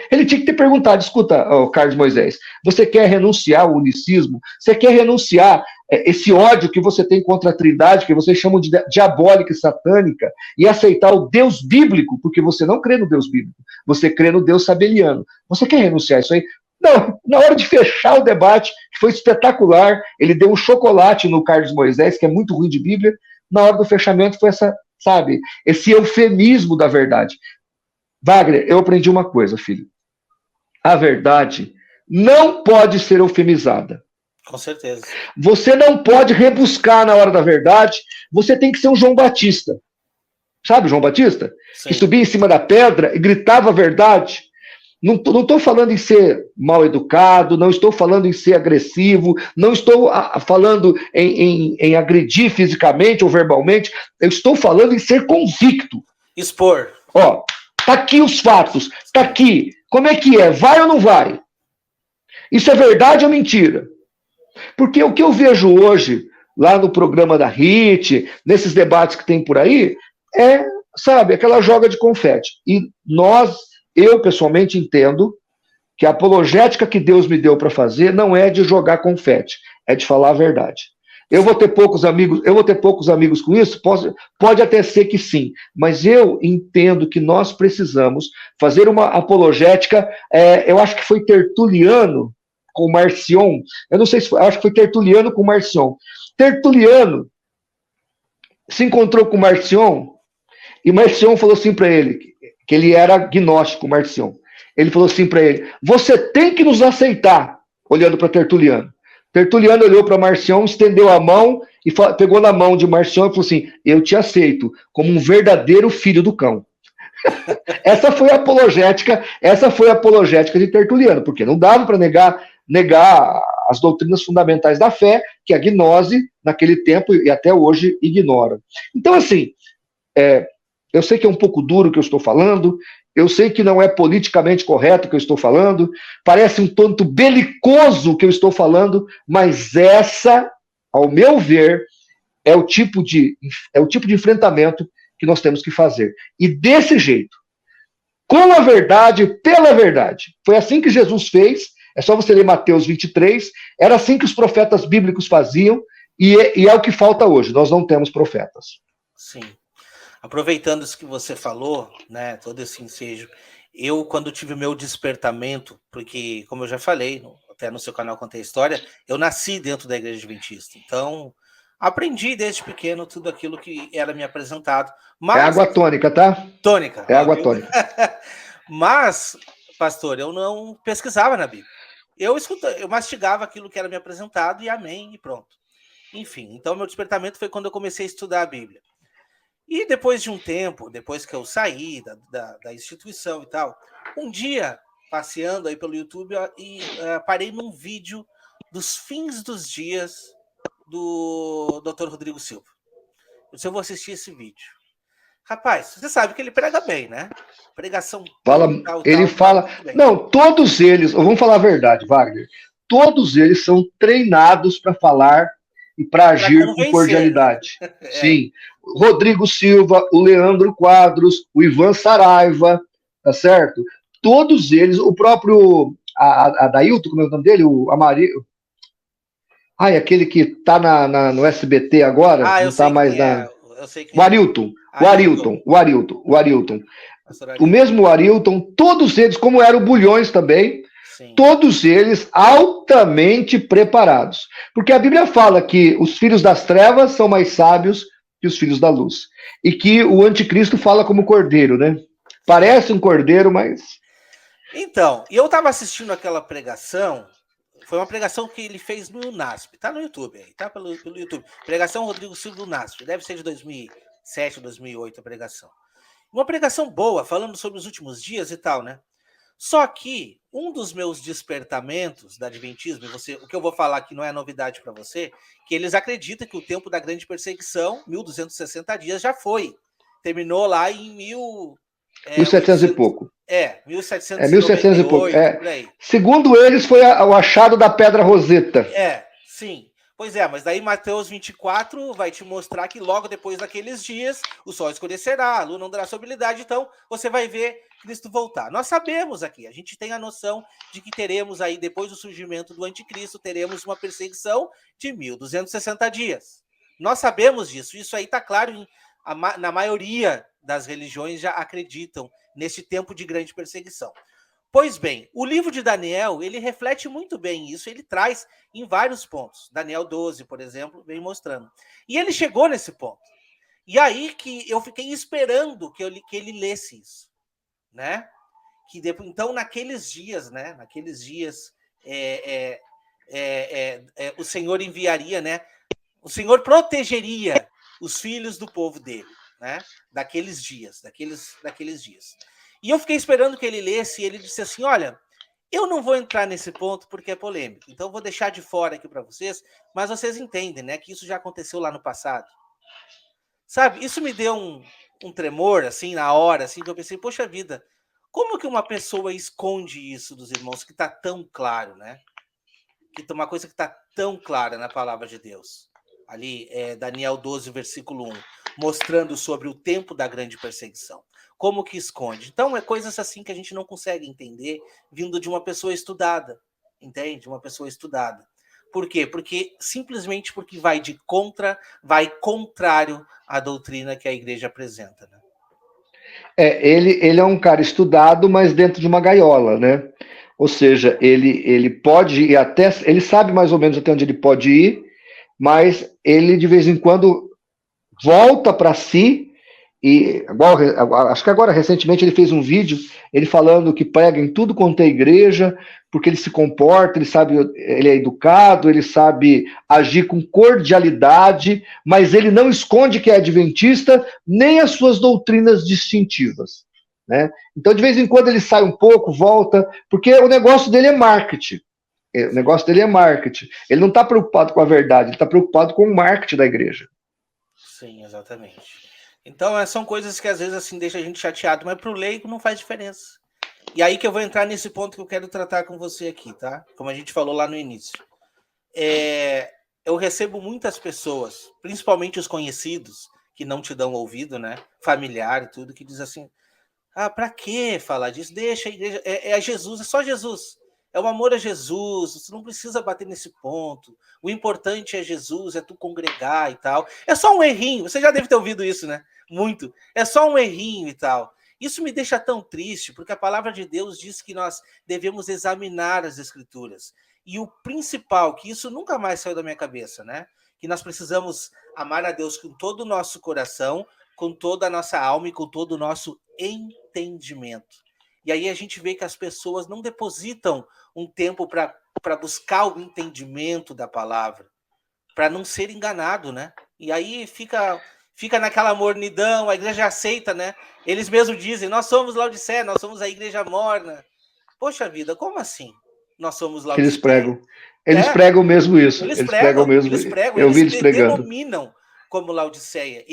Ele tinha que ter perguntado: escuta, Carlos Moisés, você quer renunciar ao unicismo? Você quer renunciar esse ódio que você tem contra a Trindade, que vocês chamam de diabólica e satânica, e aceitar o Deus bíblico, porque você não crê no Deus bíblico, você crê no Deus sabeliano. Você quer renunciar a isso aí? Não, na hora de fechar o debate, que foi espetacular, ele deu um chocolate no Carlos Moisés, que é muito ruim de Bíblia. Na hora do fechamento foi esse eufemismo da verdade. Wagner, eu aprendi uma coisa, filho. A verdade não pode ser eufemizada. Com certeza. Você não pode rebuscar na hora da verdade. Você tem que ser um João Batista. Sabe o João Batista? Sim. Que subia em cima da pedra e gritava a verdade. Não estou falando em ser mal educado, não estou falando em ser agressivo, não estou falando em agredir fisicamente ou verbalmente. Eu estou falando em ser convicto. Expor. Ó, tá aqui os fatos, tá aqui. Como é que é? Vai ou não vai? Isso é verdade ou mentira? Porque o que eu vejo hoje, lá no programa da HIT, nesses debates que tem por aí, é, aquela joga de confete. E eu pessoalmente entendo que a apologética que Deus me deu para fazer não é de jogar confete, é de falar a verdade. Eu vou ter poucos amigos com isso? Pode até ser que sim, mas eu entendo que nós precisamos fazer uma apologética, eu acho que foi Tertuliano com Marcion, eu não sei se foi, acho que foi Tertuliano com Marcion. Tertuliano se encontrou com Marcion e Marcion falou assim para ele, que ele era gnóstico, Marcion. Ele falou assim para ele: você tem que nos aceitar, olhando para Tertuliano. Tertuliano olhou para Marcion, estendeu a mão e pegou na mão de Marcion e falou assim: eu te aceito como um verdadeiro filho do cão. Essa foi a apologética de Tertuliano, porque não dava para negar as doutrinas fundamentais da fé, que a gnose, naquele tempo e até hoje, ignora. Então, assim, eu sei que é um pouco duro o que eu estou falando, eu sei que não é politicamente correto o que eu estou falando, parece um tanto belicoso o que eu estou falando, mas essa, ao meu ver, é o tipo de enfrentamento que nós temos que fazer. E desse jeito, com a verdade, pela verdade. Foi assim que Jesus fez, é só você ler Mateus 23, era assim que os profetas bíblicos faziam, e é o que falta hoje, nós não temos profetas. Sim. Aproveitando isso que você falou, né, todo esse ensejo, eu, quando tive o meu despertamento, porque, como eu já falei, até no seu canal contei a história, eu nasci dentro da Igreja Adventista, então aprendi desde pequeno tudo aquilo que era me apresentado. Mas, é água tônica, tá? Tônica. É água tônica. Mas, pastor, eu não pesquisava na Bíblia. Eu mastigava aquilo que era me apresentado e amém, e pronto. Enfim, então meu despertamento foi quando eu comecei a estudar a Bíblia. E depois de um tempo, depois que eu saí da instituição e tal, um dia, passeando aí pelo YouTube, parei num vídeo dos fins dos dias do Dr. Rodrigo Silva. Eu disse: eu vou assistir esse vídeo. Rapaz, você sabe que ele prega bem, né? Pregação... fala... Não, todos eles, vamos falar a verdade, Wagner, todos eles são treinados para falar e para agir com cordialidade. Sim. Rodrigo Silva, o Leandro Quadros, o Ivan Saraiva, tá certo? Todos eles, o próprio Adailton, como é o nome dele? O Amarillo. Aquele que tá no SBT agora, não tá mais na... O Arilton. O mesmo Arilton, todos eles, como era o Bulhões também, Sim. Todos eles altamente preparados. Porque a Bíblia fala que os filhos das trevas são mais sábios que os filhos da luz. E que o anticristo fala como cordeiro, né? Parece um cordeiro, mas... Então, eu estava assistindo aquela pregação, foi uma pregação que ele fez no UNASP, tá no YouTube aí, tá pelo YouTube. Pregação Rodrigo Silva do UNASP, deve ser de 2007, 2008 a pregação. Uma pregação boa, falando sobre os últimos dias e tal, né? Só que um dos meus despertamentos da Adventismo, o que eu vou falar aqui não é novidade para você, que eles acreditam que o tempo da grande perseguição, 1260 dias, já foi. Terminou lá em 1700 e pouco. 1700 e pouco. 1798, por aí. Segundo eles, foi o achado da Pedra Roseta. Sim. Pois é, mas daí Mateus 24 vai te mostrar que logo depois daqueles dias o sol escurecerá, a lua não dará sua habilidade, então você vai ver Cristo voltar. Nós sabemos aqui, a gente tem a noção de que teremos aí, depois do surgimento do anticristo, teremos uma perseguição de 1260 dias. Nós sabemos disso, isso aí está claro, na maioria das religiões já acreditam nesse tempo de grande perseguição. Pois bem, o livro de Daniel, ele reflete muito bem isso, ele traz em vários pontos. Daniel 12, por exemplo, vem mostrando. E ele chegou nesse ponto. E aí que eu fiquei esperando que ele lesse isso, né? Que depois, então, naqueles dias, né? O Senhor enviaria, né? O Senhor protegeria os filhos do povo dele, né? Daqueles dias. E eu fiquei esperando que ele lesse e ele disse assim, olha, eu não vou entrar nesse ponto porque é polêmico, então eu vou deixar de fora aqui para vocês, mas vocês entendem, né, que isso já aconteceu lá no passado. Sabe, isso me deu um tremor, assim, na hora, assim, que eu pensei, poxa vida, como que uma pessoa esconde isso dos irmãos que está tão claro, né? Que uma coisa que está tão clara na palavra de Deus. Ali, Daniel 12, versículo 1, mostrando sobre o tempo da grande perseguição. Como que esconde? Então, é coisas assim que a gente não consegue entender vindo de uma pessoa estudada, entende? Uma pessoa estudada. Por quê? Simplesmente porque vai contrário à doutrina que a igreja apresenta, né? Ele é um cara estudado, mas dentro de uma gaiola, né? Ou seja, ele pode ir até... Ele sabe mais ou menos até onde ele pode ir, mas ele, de vez em quando, volta para si e... acho que agora, recentemente, ele fez um vídeo, ele falando que prega em tudo quanto é igreja, porque ele se comporta, ele sabe, ele é educado, ele sabe agir com cordialidade, mas ele não esconde que é adventista, nem as suas doutrinas distintivas. Né? Então, de vez em quando, ele sai um pouco, volta, porque o negócio dele é marketing. O negócio dele é marketing. Ele não está preocupado com a verdade, ele está preocupado com o marketing da igreja. Sim, exatamente. Então, são coisas que às vezes assim deixa a gente chateado, mas para o leigo não faz diferença. E aí que eu vou entrar nesse ponto que eu quero tratar com você aqui, tá? Como a gente falou lá no início. Eu recebo muitas pessoas, principalmente os conhecidos, que não te dão ouvido, né? Familiar e tudo, que diz assim, para que falar disso? Deixa a igreja, é Jesus, é só Jesus. É o amor a Jesus, você não precisa bater nesse ponto. O importante é Jesus, é tu congregar e tal. É só um errinho, você já deve ter ouvido isso, né? Muito. É só um errinho e tal. Isso me deixa tão triste, porque a palavra de Deus diz que nós devemos examinar as Escrituras. E o principal, que isso nunca mais saiu da minha cabeça, né? Que nós precisamos amar a Deus com todo o nosso coração, com toda a nossa alma e com todo o nosso entendimento. E aí a gente vê que as pessoas não depositam um tempo para buscar o entendimento da palavra, para não ser enganado, né? E aí fica naquela mornidão, a igreja aceita, né? Eles mesmos dizem, nós somos Laodiceia, nós somos a igreja morna. Poxa vida, como assim? Nós somos Laodiceia. Eles pregam. Eles pregam mesmo isso. Eles pregam mesmo. Eu vi eles pregando. Denominam como Laodiceia.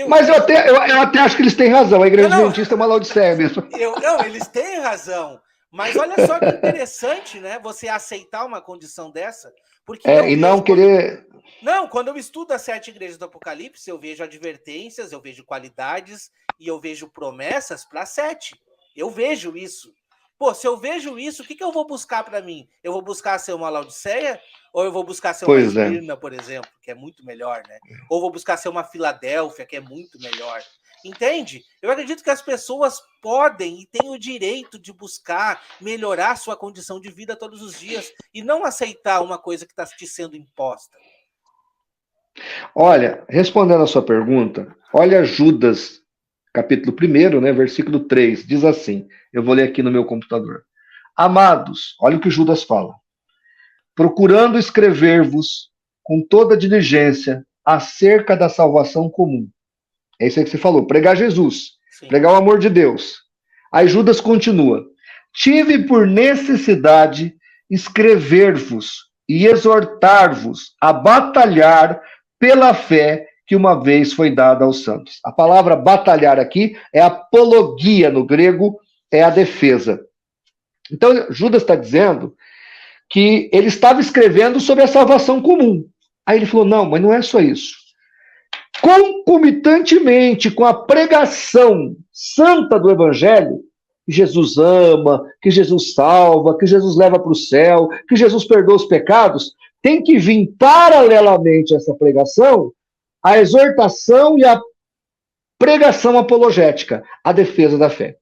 Mas eu até acho que eles têm razão. A igreja adventista é uma Laodiceia mesmo. Não, eles têm razão. Mas olha só que interessante, né? Você aceitar uma condição dessa. Porque e não querer... Não, quando eu estudo as 7 igrejas do Apocalipse, eu vejo advertências, eu vejo qualidades e eu vejo promessas para 7. Eu vejo isso. Pô, se eu vejo isso, o que eu vou buscar para mim? Eu vou buscar ser uma Laodiceia? Ou eu vou buscar ser uma Esmirna, por exemplo, que é muito melhor, né? Ou vou buscar ser uma Filadélfia, que é muito melhor. Entende? Eu acredito que as pessoas podem e têm o direito de buscar melhorar sua condição de vida todos os dias e não aceitar uma coisa que está te sendo imposta. Olha, respondendo a sua pergunta, olha Judas, capítulo 1, né, versículo 3, diz assim, eu vou ler aqui no meu computador. Amados, olha o que Judas fala. Procurando escrever-vos com toda diligência acerca da salvação comum. É isso aí que você falou, pregar Jesus, Sim. pregar o amor de Deus. Aí Judas continua. Tive por necessidade escrever-vos e exortar-vos a batalhar pela fé que uma vez foi dada aos santos. A palavra batalhar aqui é apologia no grego, é a defesa. Então, Judas está dizendo que ele estava escrevendo sobre a salvação comum. Aí ele falou: não, mas não é só isso. Concomitantemente com a pregação santa do Evangelho, que Jesus ama, que Jesus salva, que Jesus leva para o céu, que Jesus perdoa os pecados, tem que vir paralelamente a essa pregação a exortação e a pregação apologética, a defesa da fé.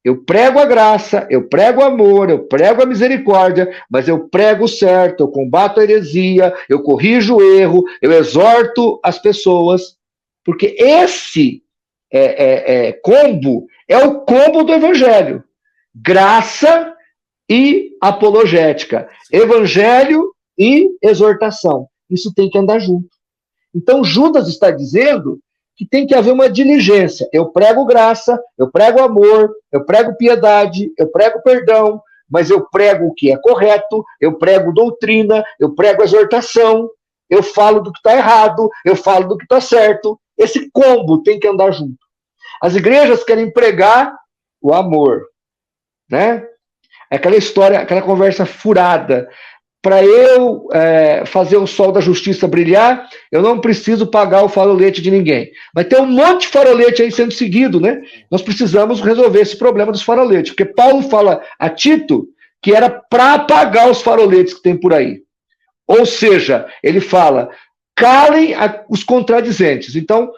Eu prego a graça, eu prego o amor, eu prego a misericórdia, mas eu prego o certo, eu combato a heresia, eu corrijo o erro, eu exorto as pessoas, porque esse combo é o combo do evangelho. Graça e apologética. Evangelho e exortação. Isso tem que andar junto. Então, Judas está dizendo que tem que haver uma diligência. Eu prego graça, eu prego amor, eu prego piedade, eu prego perdão, mas eu prego o que é correto, eu prego doutrina, eu prego exortação, eu falo do que está errado, eu falo do que está certo. Esse combo tem que andar junto. As igrejas querem pregar o amor, né? Aquela história, aquela conversa furada. Para eu fazer o sol da justiça brilhar, eu não preciso pagar o farolete de ninguém. Mas tem um monte de farolete aí sendo seguido, né? Nós precisamos resolver esse problema dos faroletes, porque Paulo fala a Tito que era para apagar os faroletes que tem por aí. Ou seja, ele fala, calem os contradizentes. Então,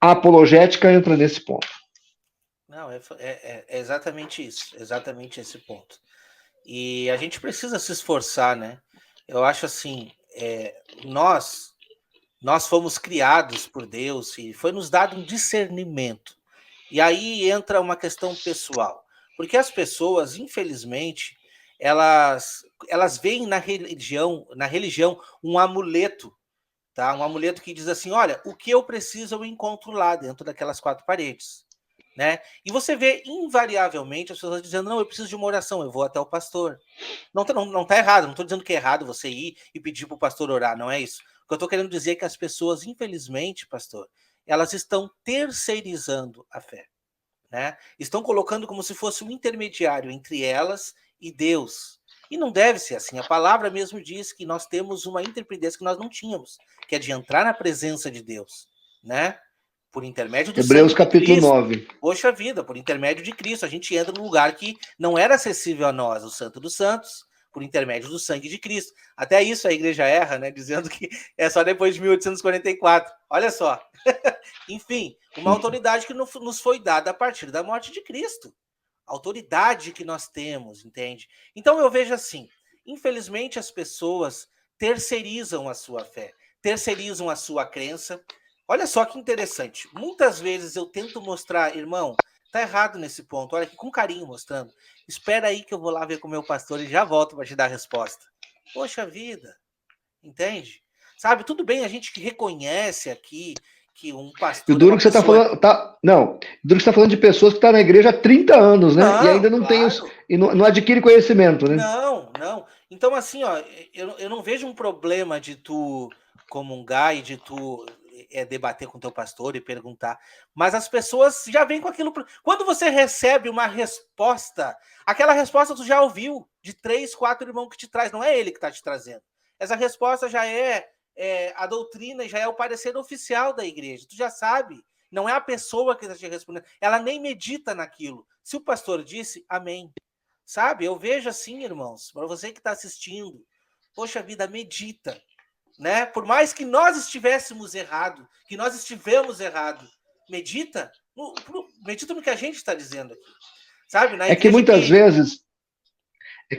a apologética entra nesse ponto. Não, é exatamente isso, exatamente esse ponto. E a gente precisa se esforçar, né? Eu acho assim, nós fomos criados por Deus e foi nos dado um discernimento. E aí entra uma questão pessoal, porque as pessoas, infelizmente, elas veem na religião um amuleto, tá? Um amuleto que diz assim, olha, o que eu preciso eu encontro lá dentro daquelas quatro paredes. Né? E você vê invariavelmente as pessoas dizendo, não, eu preciso de uma oração, eu vou até o pastor. Não tá errado, não estou dizendo que é errado você ir e pedir para o pastor orar, não é isso. O que eu estou querendo dizer é que as pessoas, infelizmente, pastor, elas estão terceirizando a fé. Né? Estão colocando como se fosse um intermediário entre elas e Deus. E não deve ser assim. A palavra mesmo diz que nós temos uma interpretância que nós não tínhamos, que é de entrar na presença de Deus. Né? Por intermédio do Hebreus sangue de capítulo Cristo. 9. Poxa vida, por intermédio de Cristo, a gente entra num lugar que não era acessível a nós, o Santo dos Santos, por intermédio do sangue de Cristo. Até isso a igreja erra, né? Dizendo que é só depois de 1844. Olha só. Enfim, uma autoridade que nos foi dada a partir da morte de Cristo. Autoridade que nós temos, entende? Então eu vejo assim, infelizmente as pessoas terceirizam a sua fé, terceirizam a sua crença. Olha só que interessante. Muitas vezes eu tento mostrar, irmão, tá errado nesse ponto. Olha aqui, com carinho mostrando. Espera aí que eu vou lá ver com o meu pastor e já volto para te dar a resposta. Poxa vida, entende? Sabe, tudo bem, a gente reconhece aqui que um pastor E o duro é uma que você está pessoa... falando. Não, o duro que você está falando de pessoas que estão na igreja há 30 anos, né? Não, E ainda não tem claro. e não adquire conhecimento, né? Não. Então, assim, ó, eu não vejo um problema de tu comungar e de tu debater com teu pastor e perguntar, mas as pessoas já vêm com aquilo. Quando você recebe uma resposta, aquela resposta tu já ouviu de 3, 4 irmãos que te traz, não é ele que está te trazendo. Essa resposta já é a doutrina, já é o parecer oficial da igreja. Tu já sabe, não é a pessoa que está te respondendo, ela nem medita naquilo. Se o pastor disse, amém. Sabe, eu vejo assim, irmãos, para você que está assistindo, poxa vida, medita, né? Por mais que nós estivéssemos errado, que nós estivemos errado, medita Medita no que a gente está dizendo aqui. Sabe? Na É que igreja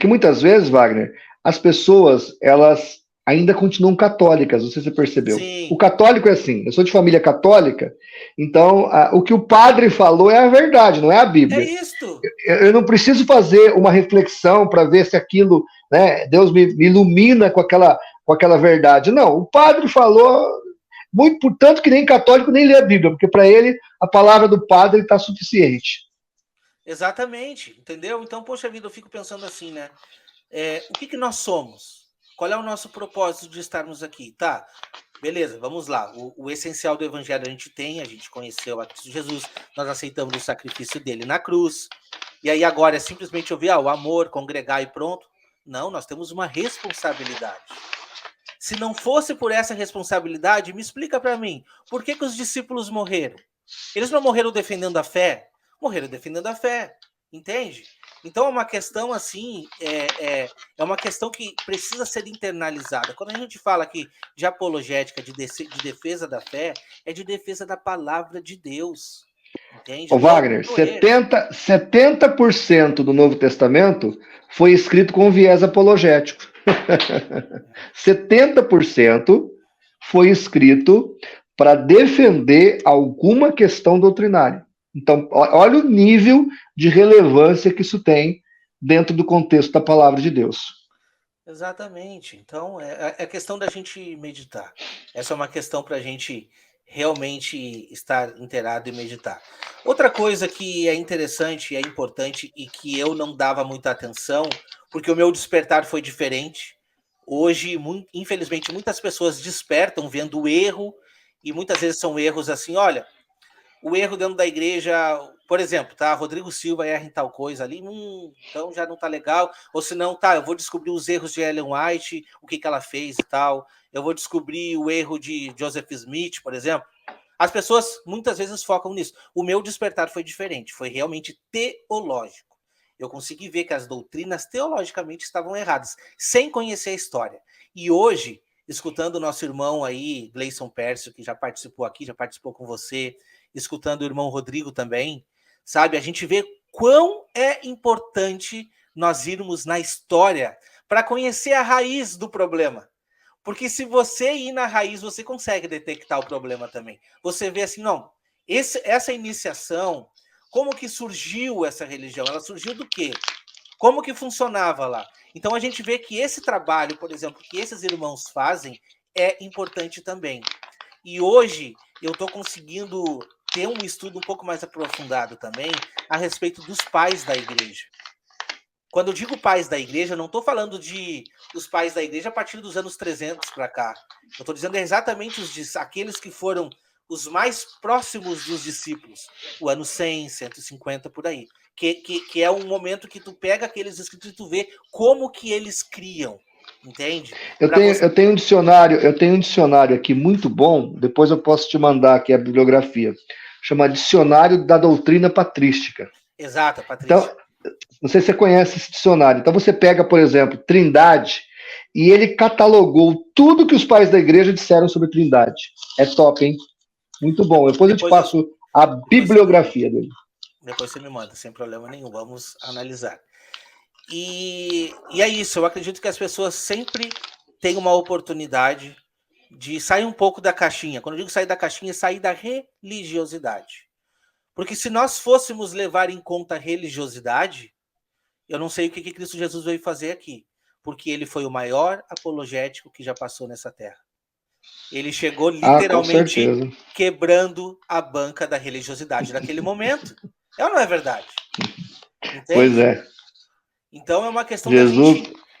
muitas vezes, Wagner, as pessoas, elas ainda continuam católicas, não sei se você percebeu. O Sim, católico é assim, eu sou de família católica, então o que o padre falou é a verdade, não é a é Bíblia. isto. Eu não preciso fazer uma reflexão para ver se aquilo, né, Deus me ilumina com aquela verdade. Não, o padre falou, muito, portanto que nem católico nem lê a Bíblia, porque para ele a palavra do padre está suficiente. Exatamente, entendeu? Então, poxa vida, eu fico pensando assim, né? O que nós somos? Qual é o nosso propósito de estarmos aqui? Tá, beleza, vamos lá. O essencial do evangelho a gente conheceu a Cristo Jesus, nós aceitamos o sacrifício dele na cruz, e aí agora é simplesmente ouvir o amor, congregar e pronto. Não, nós temos uma responsabilidade. Se não fosse por essa responsabilidade, me explica para mim, por que os discípulos morreram? Eles não morreram defendendo a fé? Morreram defendendo a fé, entende? Então é uma questão assim, é uma questão que precisa ser internalizada. Quando a gente fala aqui de apologética, de defesa da fé, é de defesa da palavra de Deus, entende? Ô Do Wagner, autor. 70% do Novo Testamento foi escrito com viés apologético. 70% foi escrito para defender alguma questão doutrinária. Então, olha o nível de relevância que isso tem dentro do contexto da palavra de Deus. Exatamente. Então, é questão da gente meditar. Essa é uma questão para a gente realmente estar inteirado e meditar. Outra coisa que é interessante, é importante e que eu não dava muita atenção, porque o meu despertar foi diferente. Hoje, infelizmente, muitas pessoas despertam vendo o erro, e muitas vezes são erros assim, olha, o erro dentro da igreja, por exemplo, tá? Rodrigo Silva erra em tal coisa ali, então já não tá legal. Ou se não, tá, eu vou descobrir os erros de Ellen White, o que ela fez e tal. Eu vou descobrir o erro de Joseph Smith, por exemplo. As pessoas muitas vezes focam nisso. O meu despertar foi diferente, foi realmente teológico. Eu consegui ver que as doutrinas teologicamente estavam erradas, sem conhecer a história. E hoje, escutando o nosso irmão aí, Gleison Pércio, que já participou aqui, já participou com você, escutando o irmão Rodrigo também, sabe? A gente vê quão é importante nós irmos na história para conhecer a raiz do problema. Porque se você ir na raiz, você consegue detectar o problema também. Você vê assim, não, essa iniciação, como que surgiu essa religião? Ela surgiu do quê? Como que funcionava lá? Então a gente vê que esse trabalho, por exemplo, que esses irmãos fazem, é importante também. E hoje eu estou conseguindo ter um estudo um pouco mais aprofundado também a respeito dos pais da igreja. Quando eu digo pais da igreja, eu não estou falando de os pais da igreja a partir dos anos 300 para cá. Eu estou dizendo exatamente aqueles que foram os mais próximos dos discípulos, o ano 100, 150, por aí. Que é um momento que tu pega aqueles escritos e tu vê como que eles criam, entende? Eu tenho um dicionário aqui muito bom, depois eu posso te mandar aqui a bibliografia. Chama Dicionário da Doutrina Patrística. Exato, Então, Patrícia. não sei se você conhece esse dicionário. Então você pega, por exemplo, Trindade, e ele catalogou tudo que os pais da igreja disseram sobre Trindade. É top, hein? Muito bom. Depois eu te passo a bibliografia dele. Depois você me manda, sem problema nenhum. Vamos analisar. E é isso, eu acredito que as pessoas sempre têm uma oportunidade de sair um pouco da caixinha. Quando eu digo sair da caixinha, é sair da religiosidade. Porque se nós fôssemos levar em conta a religiosidade, eu não sei o que Cristo Jesus veio fazer aqui. Porque ele foi o maior apologético que já passou nessa terra. Ele chegou literalmente quebrando a banca da religiosidade naquele momento. É ou não é verdade? Entende? Pois é. Então é uma questão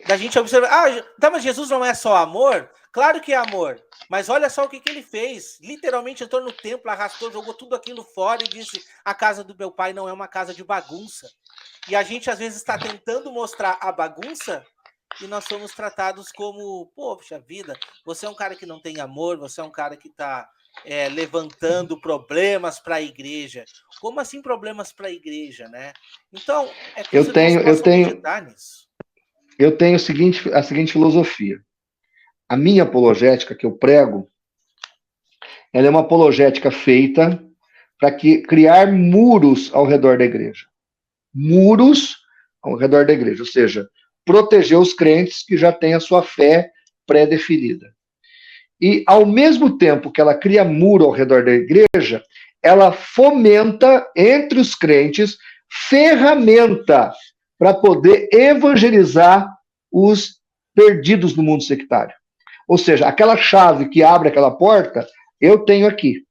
da gente observar. Tá, mas Jesus não é só amor? Claro que é amor. Mas olha só o que ele fez. Literalmente entrou no templo, arrastou, jogou tudo aquilo fora e disse: a casa do meu pai não é uma casa de bagunça. E a gente às vezes está tentando mostrar a bagunça e nós somos tratados como, poxa vida, você é um cara que não tem amor, você é um cara que está levantando problemas para a igreja. Como assim problemas para a igreja, né? Então, é que eu tenho meditar nisso. Eu tenho a seguinte filosofia. A minha apologética que eu prego, ela é uma apologética feita para criar muros ao redor da igreja. Muros ao redor da igreja, ou seja, proteger os crentes que já têm a sua fé pré-definida. E, ao mesmo tempo que ela cria muro ao redor da igreja, ela fomenta entre os crentes ferramenta para poder evangelizar os perdidos no mundo sectário. Ou seja, aquela chave que abre aquela porta, eu tenho aqui.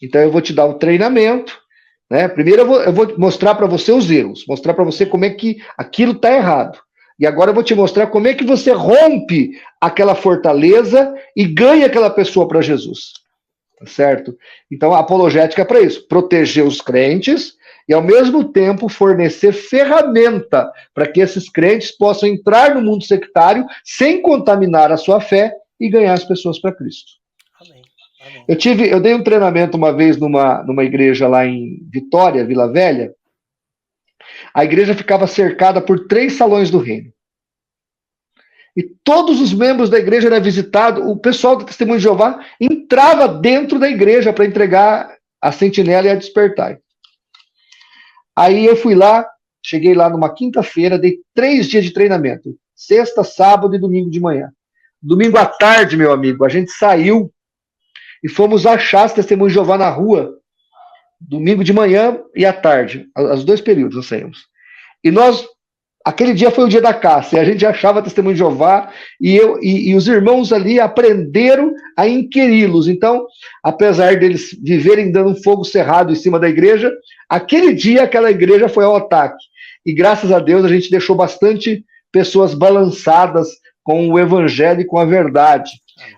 Então eu vou te dar o treinamento, né? Primeiro eu vou mostrar para você os erros, mostrar para você como é que aquilo está errado. E agora eu vou te mostrar como é que você rompe aquela fortaleza e ganha aquela pessoa para Jesus. Tá certo? Então a apologética é para isso, proteger os crentes e ao mesmo tempo fornecer ferramenta para que esses crentes possam entrar no mundo sectário sem contaminar a sua fé e ganhar as pessoas para Cristo. Amém. Amém. Eu dei um treinamento uma vez numa igreja lá em Vitória, Vila Velha. A igreja ficava cercada por 3 salões do reino. E todos os membros da igreja eram visitados, o pessoal do Testemunho de Jeová entrava dentro da igreja para entregar a sentinela e a despertar. Aí eu fui lá, cheguei lá numa quinta-feira, dei 3 dias de treinamento. Sexta, sábado e domingo de manhã. Domingo à tarde, meu amigo, a gente saiu e fomos achar os Testemunhos de Jeová na rua. Domingo de manhã e à tarde. Os 2 períodos nós saímos. E aquele dia foi o dia da caça, e a gente achava Testemunho de Jeová, e os irmãos ali aprenderam a inquiri-los. Então, apesar deles viverem dando um fogo cerrado em cima da igreja, aquele dia aquela igreja foi ao ataque. E graças a Deus a gente deixou bastante pessoas balançadas com o evangelho e com a verdade.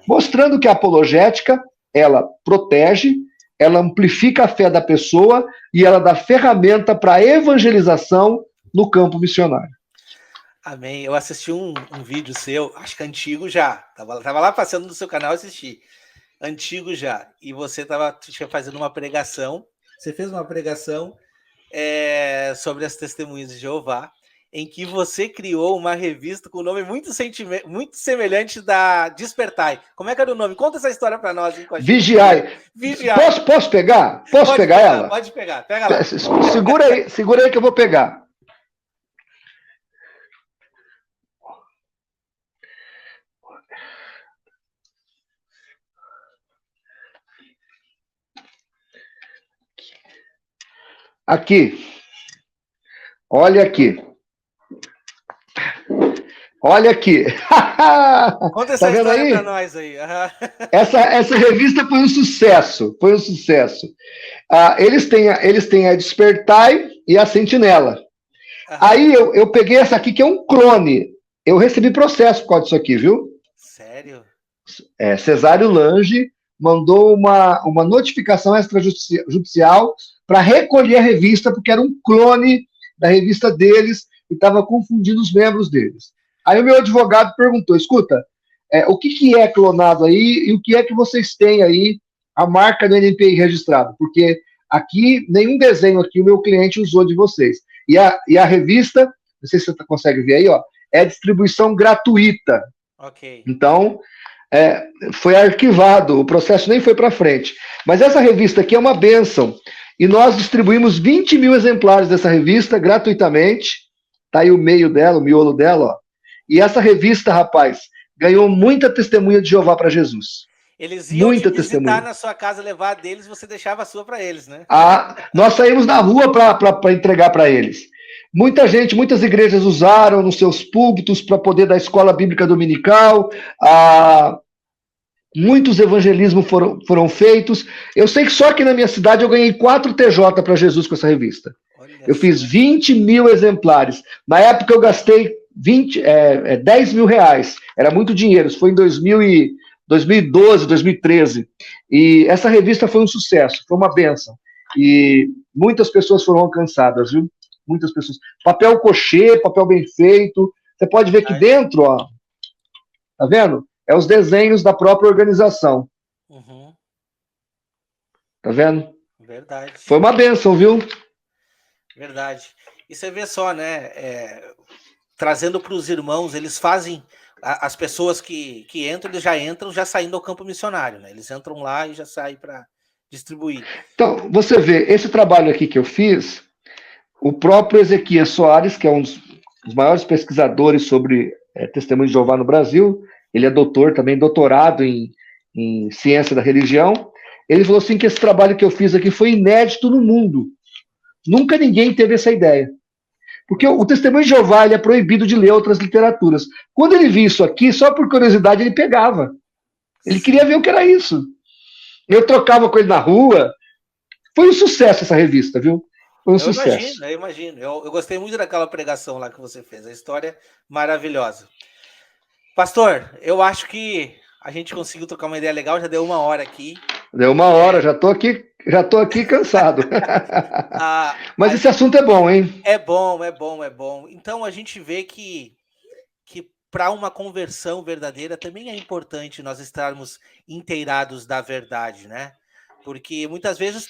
Mostrando que a apologética, ela protege, ela amplifica a fé da pessoa e ela dá ferramenta para a evangelização no campo missionário. Amém. Eu assisti um vídeo seu, acho que antigo já. Tava lá passando no seu canal, assisti. Antigo já. E você estava fazendo uma pregação. Você fez uma pregação sobre as Testemunhas de Jeová, em que você criou uma revista com um nome muito semelhante da Despertai. Como é que era o nome? Conta essa história para nós. Hein, Vigiai. Posso pegar? Posso pegar ela? Pode pegar. Pega lá. Segura aí que eu vou pegar. Aqui. Olha aqui. Olha aqui. Conta essa história para nós aí. Essa revista foi um sucesso. Foi um sucesso. Eles têm a Despertai e a Sentinela. Aí eu peguei essa aqui, que é um clone. Eu recebi processo por causa disso aqui, viu? Sério? Cesário Lange mandou uma notificação extrajudicial para recolher a revista, porque era um clone da revista deles e estava confundindo os membros deles. Aí o meu advogado perguntou, escuta, o que é clonado aí e o que é que vocês têm aí a marca do NPI registrado? Porque aqui, nenhum desenho aqui o meu cliente usou de vocês. E a revista, não sei se você consegue ver aí, ó, é distribuição gratuita. Ok. Então, foi arquivado, o processo nem foi para frente. Mas essa revista aqui é uma bênção. E nós distribuímos 20 mil exemplares dessa revista gratuitamente. Tá aí o miolo dela, ó. E essa revista, rapaz, ganhou muita testemunha de Jeová para Jesus. Eles iam te visitar na sua casa, levar deles, você deixava a sua para eles, né? Nós saímos na rua para entregar para eles. Muitas igrejas usaram nos seus púlpitos para poder dar escola bíblica dominical. Muitos evangelismos foram feitos. Eu sei que só aqui na minha cidade eu ganhei 4 TJ para Jesus com essa revista. Eu fiz 20 mil exemplares. Na época eu gastei 10 mil reais. Era muito dinheiro. Isso foi em 2012, 2013. E essa revista foi um sucesso, foi uma bênção. E muitas pessoas foram alcançadas, viu? Muitas pessoas. Papel cochê, papel bem feito. Você pode ver que dentro, ó. Tá vendo? É os desenhos da própria organização. Uhum. Tá vendo? Verdade. Foi uma bênção, viu? Verdade. E você vê só, né? Trazendo para os irmãos, eles fazem. As pessoas que entram, eles já entram já saindo ao campo missionário, né? Eles entram lá e já saem para distribuir. Então, você vê, esse trabalho aqui que eu fiz, o próprio Ezequias Soares, que é um dos maiores pesquisadores sobre testemunho de Jeová no Brasil, ele é doutor também, doutorado em ciência da religião, ele falou assim que esse trabalho que eu fiz aqui foi inédito no mundo. Nunca ninguém teve essa ideia. Porque o Testemunho de Jeová ele é proibido de ler outras literaturas. Quando ele viu isso aqui, só por curiosidade, ele pegava. Ele queria ver o que era isso. Eu trocava com ele na rua. Foi um sucesso essa revista, viu? Foi um sucesso. Eu imagino. Eu gostei muito daquela pregação lá que você fez. A história maravilhosa. Pastor, eu acho que a gente conseguiu trocar uma ideia legal. Já deu 1 hora aqui. Deu 1 hora, já tô aqui cansado. Mas esse assunto é bom, hein? É bom, é bom, é bom. Então a gente vê que para uma conversão verdadeira também é importante nós estarmos inteirados da verdade, né? Porque muitas vezes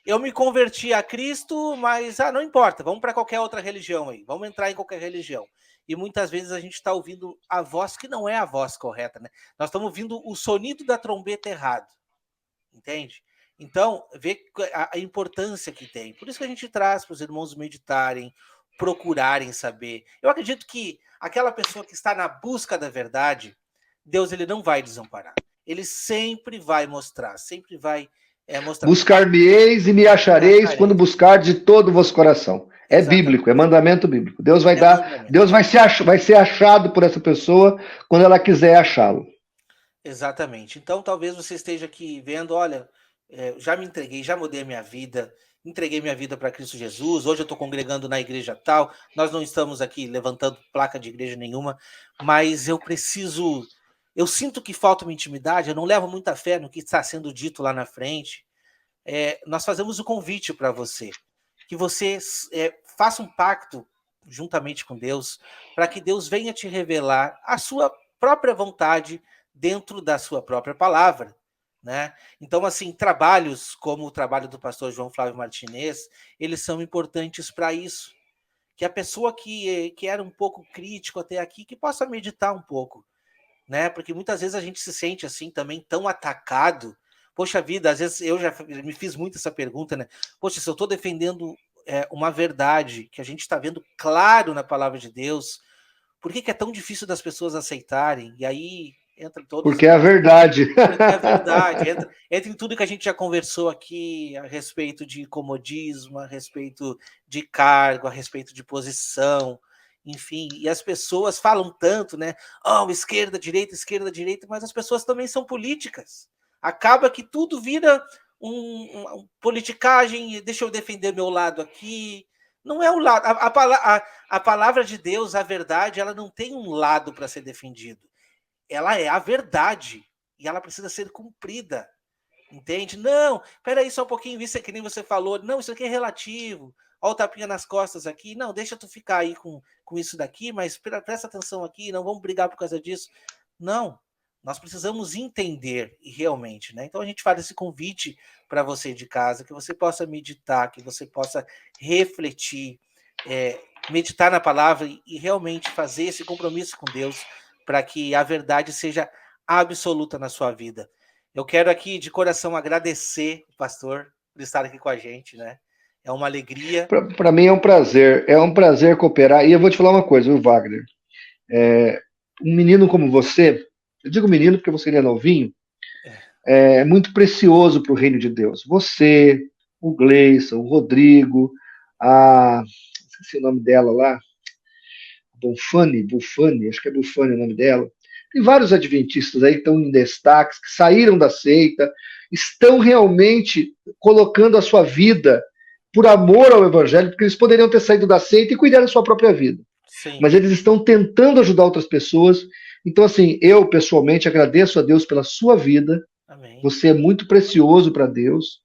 eu me converti a Cristo, mas não importa, vamos para qualquer outra religião aí, vamos entrar em qualquer religião. E muitas vezes a gente está ouvindo a voz que não é a voz correta, né? Nós estamos ouvindo o sonido da trombeta errado, entende? Então, vê a importância que tem. Por isso que a gente traz para os irmãos meditarem, procurarem saber. Eu acredito que aquela pessoa que está na busca da verdade, Deus ele não vai desamparar. Ele sempre vai mostrar, sempre vai mostrar. Buscar-me-eis e me achareis quando buscar de todo o vosso coração. É Exatamente. Bíblico, é mandamento bíblico. Deus vai Deus vai ser achado por essa pessoa quando ela quiser achá-lo. Exatamente. Então, talvez você esteja aqui vendo, olha, já me entreguei, já mudei a minha vida, entreguei minha vida para Cristo Jesus, hoje eu estou congregando na igreja tal, nós não estamos aqui levantando placa de igreja nenhuma, mas eu sinto que falta uma intimidade, eu não levo muita fé no que está sendo dito lá na frente. Nós fazemos o convite para você, que você faça um pacto juntamente com Deus, para que Deus venha te revelar a sua própria vontade dentro da sua própria palavra. Né? Então, assim, trabalhos como o trabalho do pastor João Flávio Martinez, eles são importantes para isso. Que a pessoa que era um pouco crítico até aqui, que possa meditar um pouco. Né? Porque muitas vezes a gente se sente assim também tão atacado. Poxa vida, às vezes eu já me fiz muito essa pergunta, né? Poxa, se eu estou defendendo uma verdade que a gente está vendo claro na palavra de Deus, por que é tão difícil das pessoas aceitarem? E aí entra todos. Porque é a verdade. Porque é a verdade. Entra em tudo que a gente já conversou aqui a respeito de comodismo, a respeito de cargo, a respeito de posição, enfim. E as pessoas falam tanto, né? Esquerda, direita, mas as pessoas também são políticas. Acaba que tudo vira uma politicagem, deixa eu defender meu lado aqui. Não é o lado. A palavra de Deus, a verdade, ela não tem um lado para ser defendido. Ela é a verdade e ela precisa ser cumprida, entende? Não, peraí só um pouquinho, isso é que nem você falou, não, isso aqui é relativo, olha o tapinha nas costas aqui, não, deixa tu ficar aí com isso daqui, mas presta atenção aqui, não vamos brigar por causa disso. Não, nós precisamos entender, e realmente, né? Então a gente faz esse convite para você de casa, que você possa meditar, que você possa refletir, meditar na palavra e realmente fazer esse compromisso com Deus, para que a verdade seja absoluta na sua vida. Eu quero aqui, de coração, agradecer o pastor por estar aqui com a gente, né? É uma alegria. Para mim é um prazer cooperar. E eu vou te falar uma coisa, viu, Wagner? Um menino como você, eu digo menino porque você é novinho, é muito precioso para o reino de Deus. Você, o Gleison, o Rodrigo, esqueci o nome dela lá, Bufani, acho que é Bufani o nome dela. Tem vários adventistas aí que estão em destaques, que saíram da seita, estão realmente colocando a sua vida por amor ao evangelho, porque eles poderiam ter saído da seita e cuidar da sua própria vida. Sim. Mas eles estão tentando ajudar outras pessoas. Então, assim, eu pessoalmente agradeço a Deus pela sua vida. Amém. Você é muito precioso para Deus,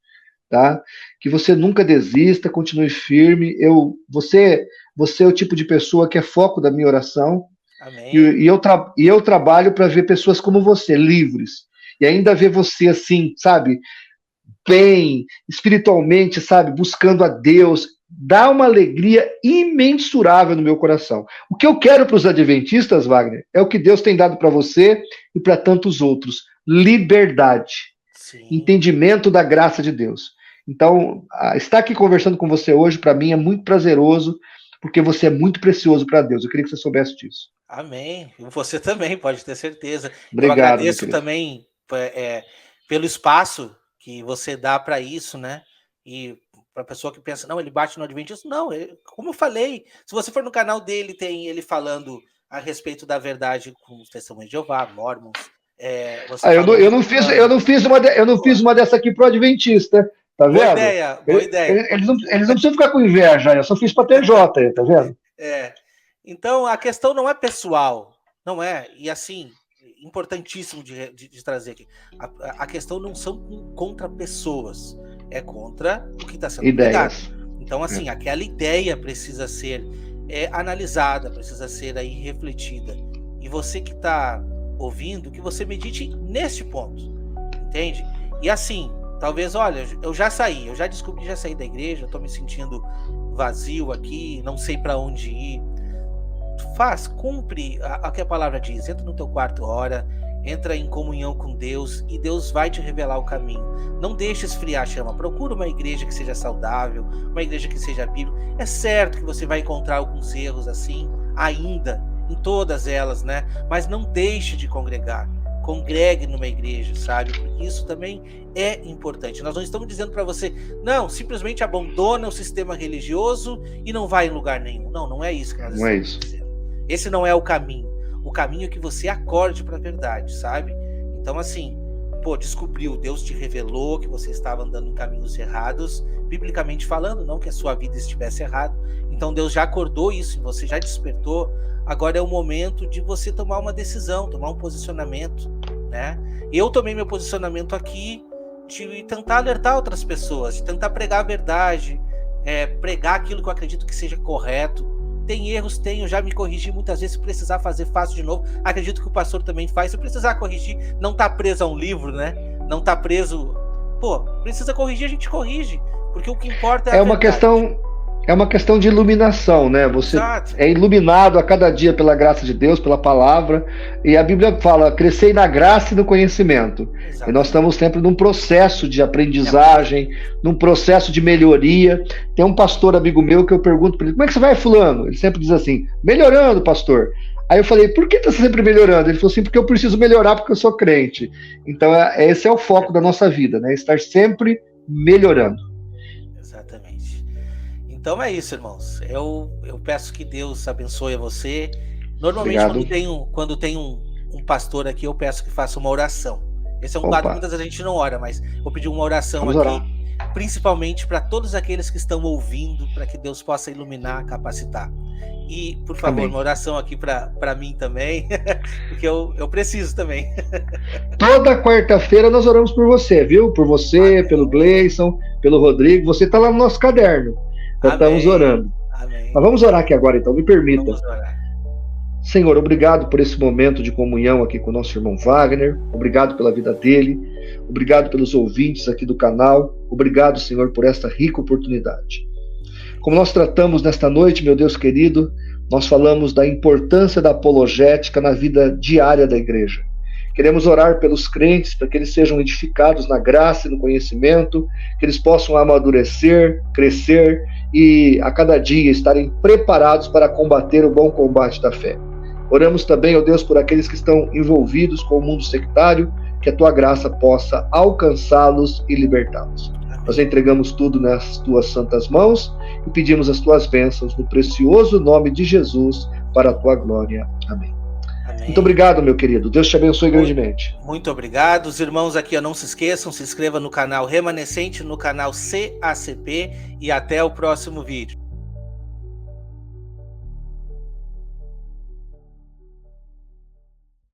tá? Que você nunca desista, continue firme. Você é o tipo de pessoa que é foco da minha oração. Amém. E eu trabalho para ver pessoas como você, livres. E ainda ver você assim, sabe, bem, espiritualmente, sabe, buscando a Deus. Dá uma alegria imensurável no meu coração. O que eu quero para os adventistas, Wagner, é o que Deus tem dado para você e para tantos outros. Liberdade. entendimento da graça de Deus. Então, estar aqui conversando com você hoje, para mim, é muito prazeroso, porque você é muito precioso para Deus. Eu queria que você soubesse disso. Amém. Você também, pode ter certeza. Obrigado, eu agradeço também pelo espaço que você dá para isso, né? E para a pessoa que pensa, não, ele bate no Adventista. Não, como eu falei, se você for no canal dele, tem ele falando a respeito da verdade com os Testemunhos de Jeová, Mormons. Eu não fiz uma dessa aqui pro Adventista, tá vendo? Boa ideia. Eles não precisam ficar com inveja, eu só fiz para TJ, tá vendo? Então, a questão não é pessoal, não é? E assim, importantíssimo de trazer aqui. A questão não são contra pessoas, é contra o que está sendo pregado. Então, assim, aquela ideia precisa ser analisada, precisa ser aí refletida. E você que está ouvindo, que você medite neste ponto, entende? E assim, talvez, olha, eu já descobri, já saí da igreja, estou me sentindo vazio aqui, não sei para onde ir. Cumpre o que a palavra diz, entra no teu quarto, ora, entra em comunhão com Deus e Deus vai te revelar o caminho. Não deixe esfriar a chama, procura uma igreja que seja saudável, uma igreja que seja bíblica. É certo que você vai encontrar alguns erros assim, ainda, em todas elas, né? Mas não deixe de congregar. Congregue numa igreja, sabe? Porque isso também é importante. Nós não estamos dizendo para você, não, simplesmente abandona o sistema religioso e não vai em lugar nenhum. Não, não é isso que nós estamos dizendo. Esse não é o caminho. O caminho é que você acorde para a verdade, sabe? Então, assim, descobriu, Deus te revelou que você estava andando em caminhos errados, biblicamente falando, não que a sua vida estivesse errada. Então, Deus já acordou isso em você, já despertou. Agora é o momento de você tomar uma decisão, tomar um posicionamento, né? Eu tomei meu posicionamento aqui de tentar alertar outras pessoas, de tentar pregar a verdade, pregar aquilo que eu acredito que seja correto. Tem erros, eu já me corrigi muitas vezes, se precisar fazer, faço de novo. Acredito que o pastor também faz, se precisar corrigir, não tá preso a um livro, né? Não tá preso... precisa corrigir, a gente corrige, porque o que importa é a verdade. É uma questão de iluminação, né? Você é iluminado a cada dia pela graça de Deus, pela palavra, e a Bíblia fala, crescei na graça e no conhecimento. Exatamente. E nós estamos sempre num processo de aprendizagem, num processo de melhoria. Tem um pastor amigo meu que eu pergunto para ele, como é que você vai, fulano? Ele sempre diz assim, melhorando, pastor. Aí eu falei, por que está sempre melhorando? Ele falou assim, porque eu preciso melhorar porque eu sou crente. Então esse é o foco da nossa vida, né? Estar sempre melhorando. Então é isso, irmãos. Eu peço que Deus abençoe a você. Normalmente, quando tem um pastor aqui, eu peço que faça uma oração. Esse é um lado que muitas vezes a gente não ora, mas vou pedir uma oração principalmente para todos aqueles que estão ouvindo, para que Deus possa iluminar, capacitar. E, por favor, uma oração aqui para mim também, porque eu preciso também. Toda quarta-feira nós oramos por você, viu? Por você, pelo Gleison, pelo Rodrigo. Você está lá no nosso caderno. Já estamos orando. Amém. Mas vamos orar aqui agora, então, me permita. Vamos orar. Senhor, obrigado por esse momento de comunhão aqui com o nosso irmão Wagner. Obrigado pela vida dele. Obrigado pelos ouvintes aqui do canal. Obrigado, Senhor, por esta rica oportunidade. Como nós tratamos nesta noite, meu Deus querido, nós falamos da importância da apologética na vida diária da igreja. Queremos orar pelos crentes para que eles sejam edificados na graça e no conhecimento, que eles possam amadurecer, crescer e a cada dia estarem preparados para combater o bom combate da fé. Oramos também, ó Deus, por aqueles que estão envolvidos com o mundo sectário, que a tua graça possa alcançá-los e libertá-los. Nós entregamos tudo nas tuas santas mãos e pedimos as tuas bênçãos no precioso nome de Jesus, para a tua glória. Amém. Amém. Muito obrigado, meu querido. Deus te abençoe grandemente. Muito obrigado. Os irmãos aqui, não se esqueçam, se inscreva no canal Remanescente, no canal CACP e até o próximo vídeo.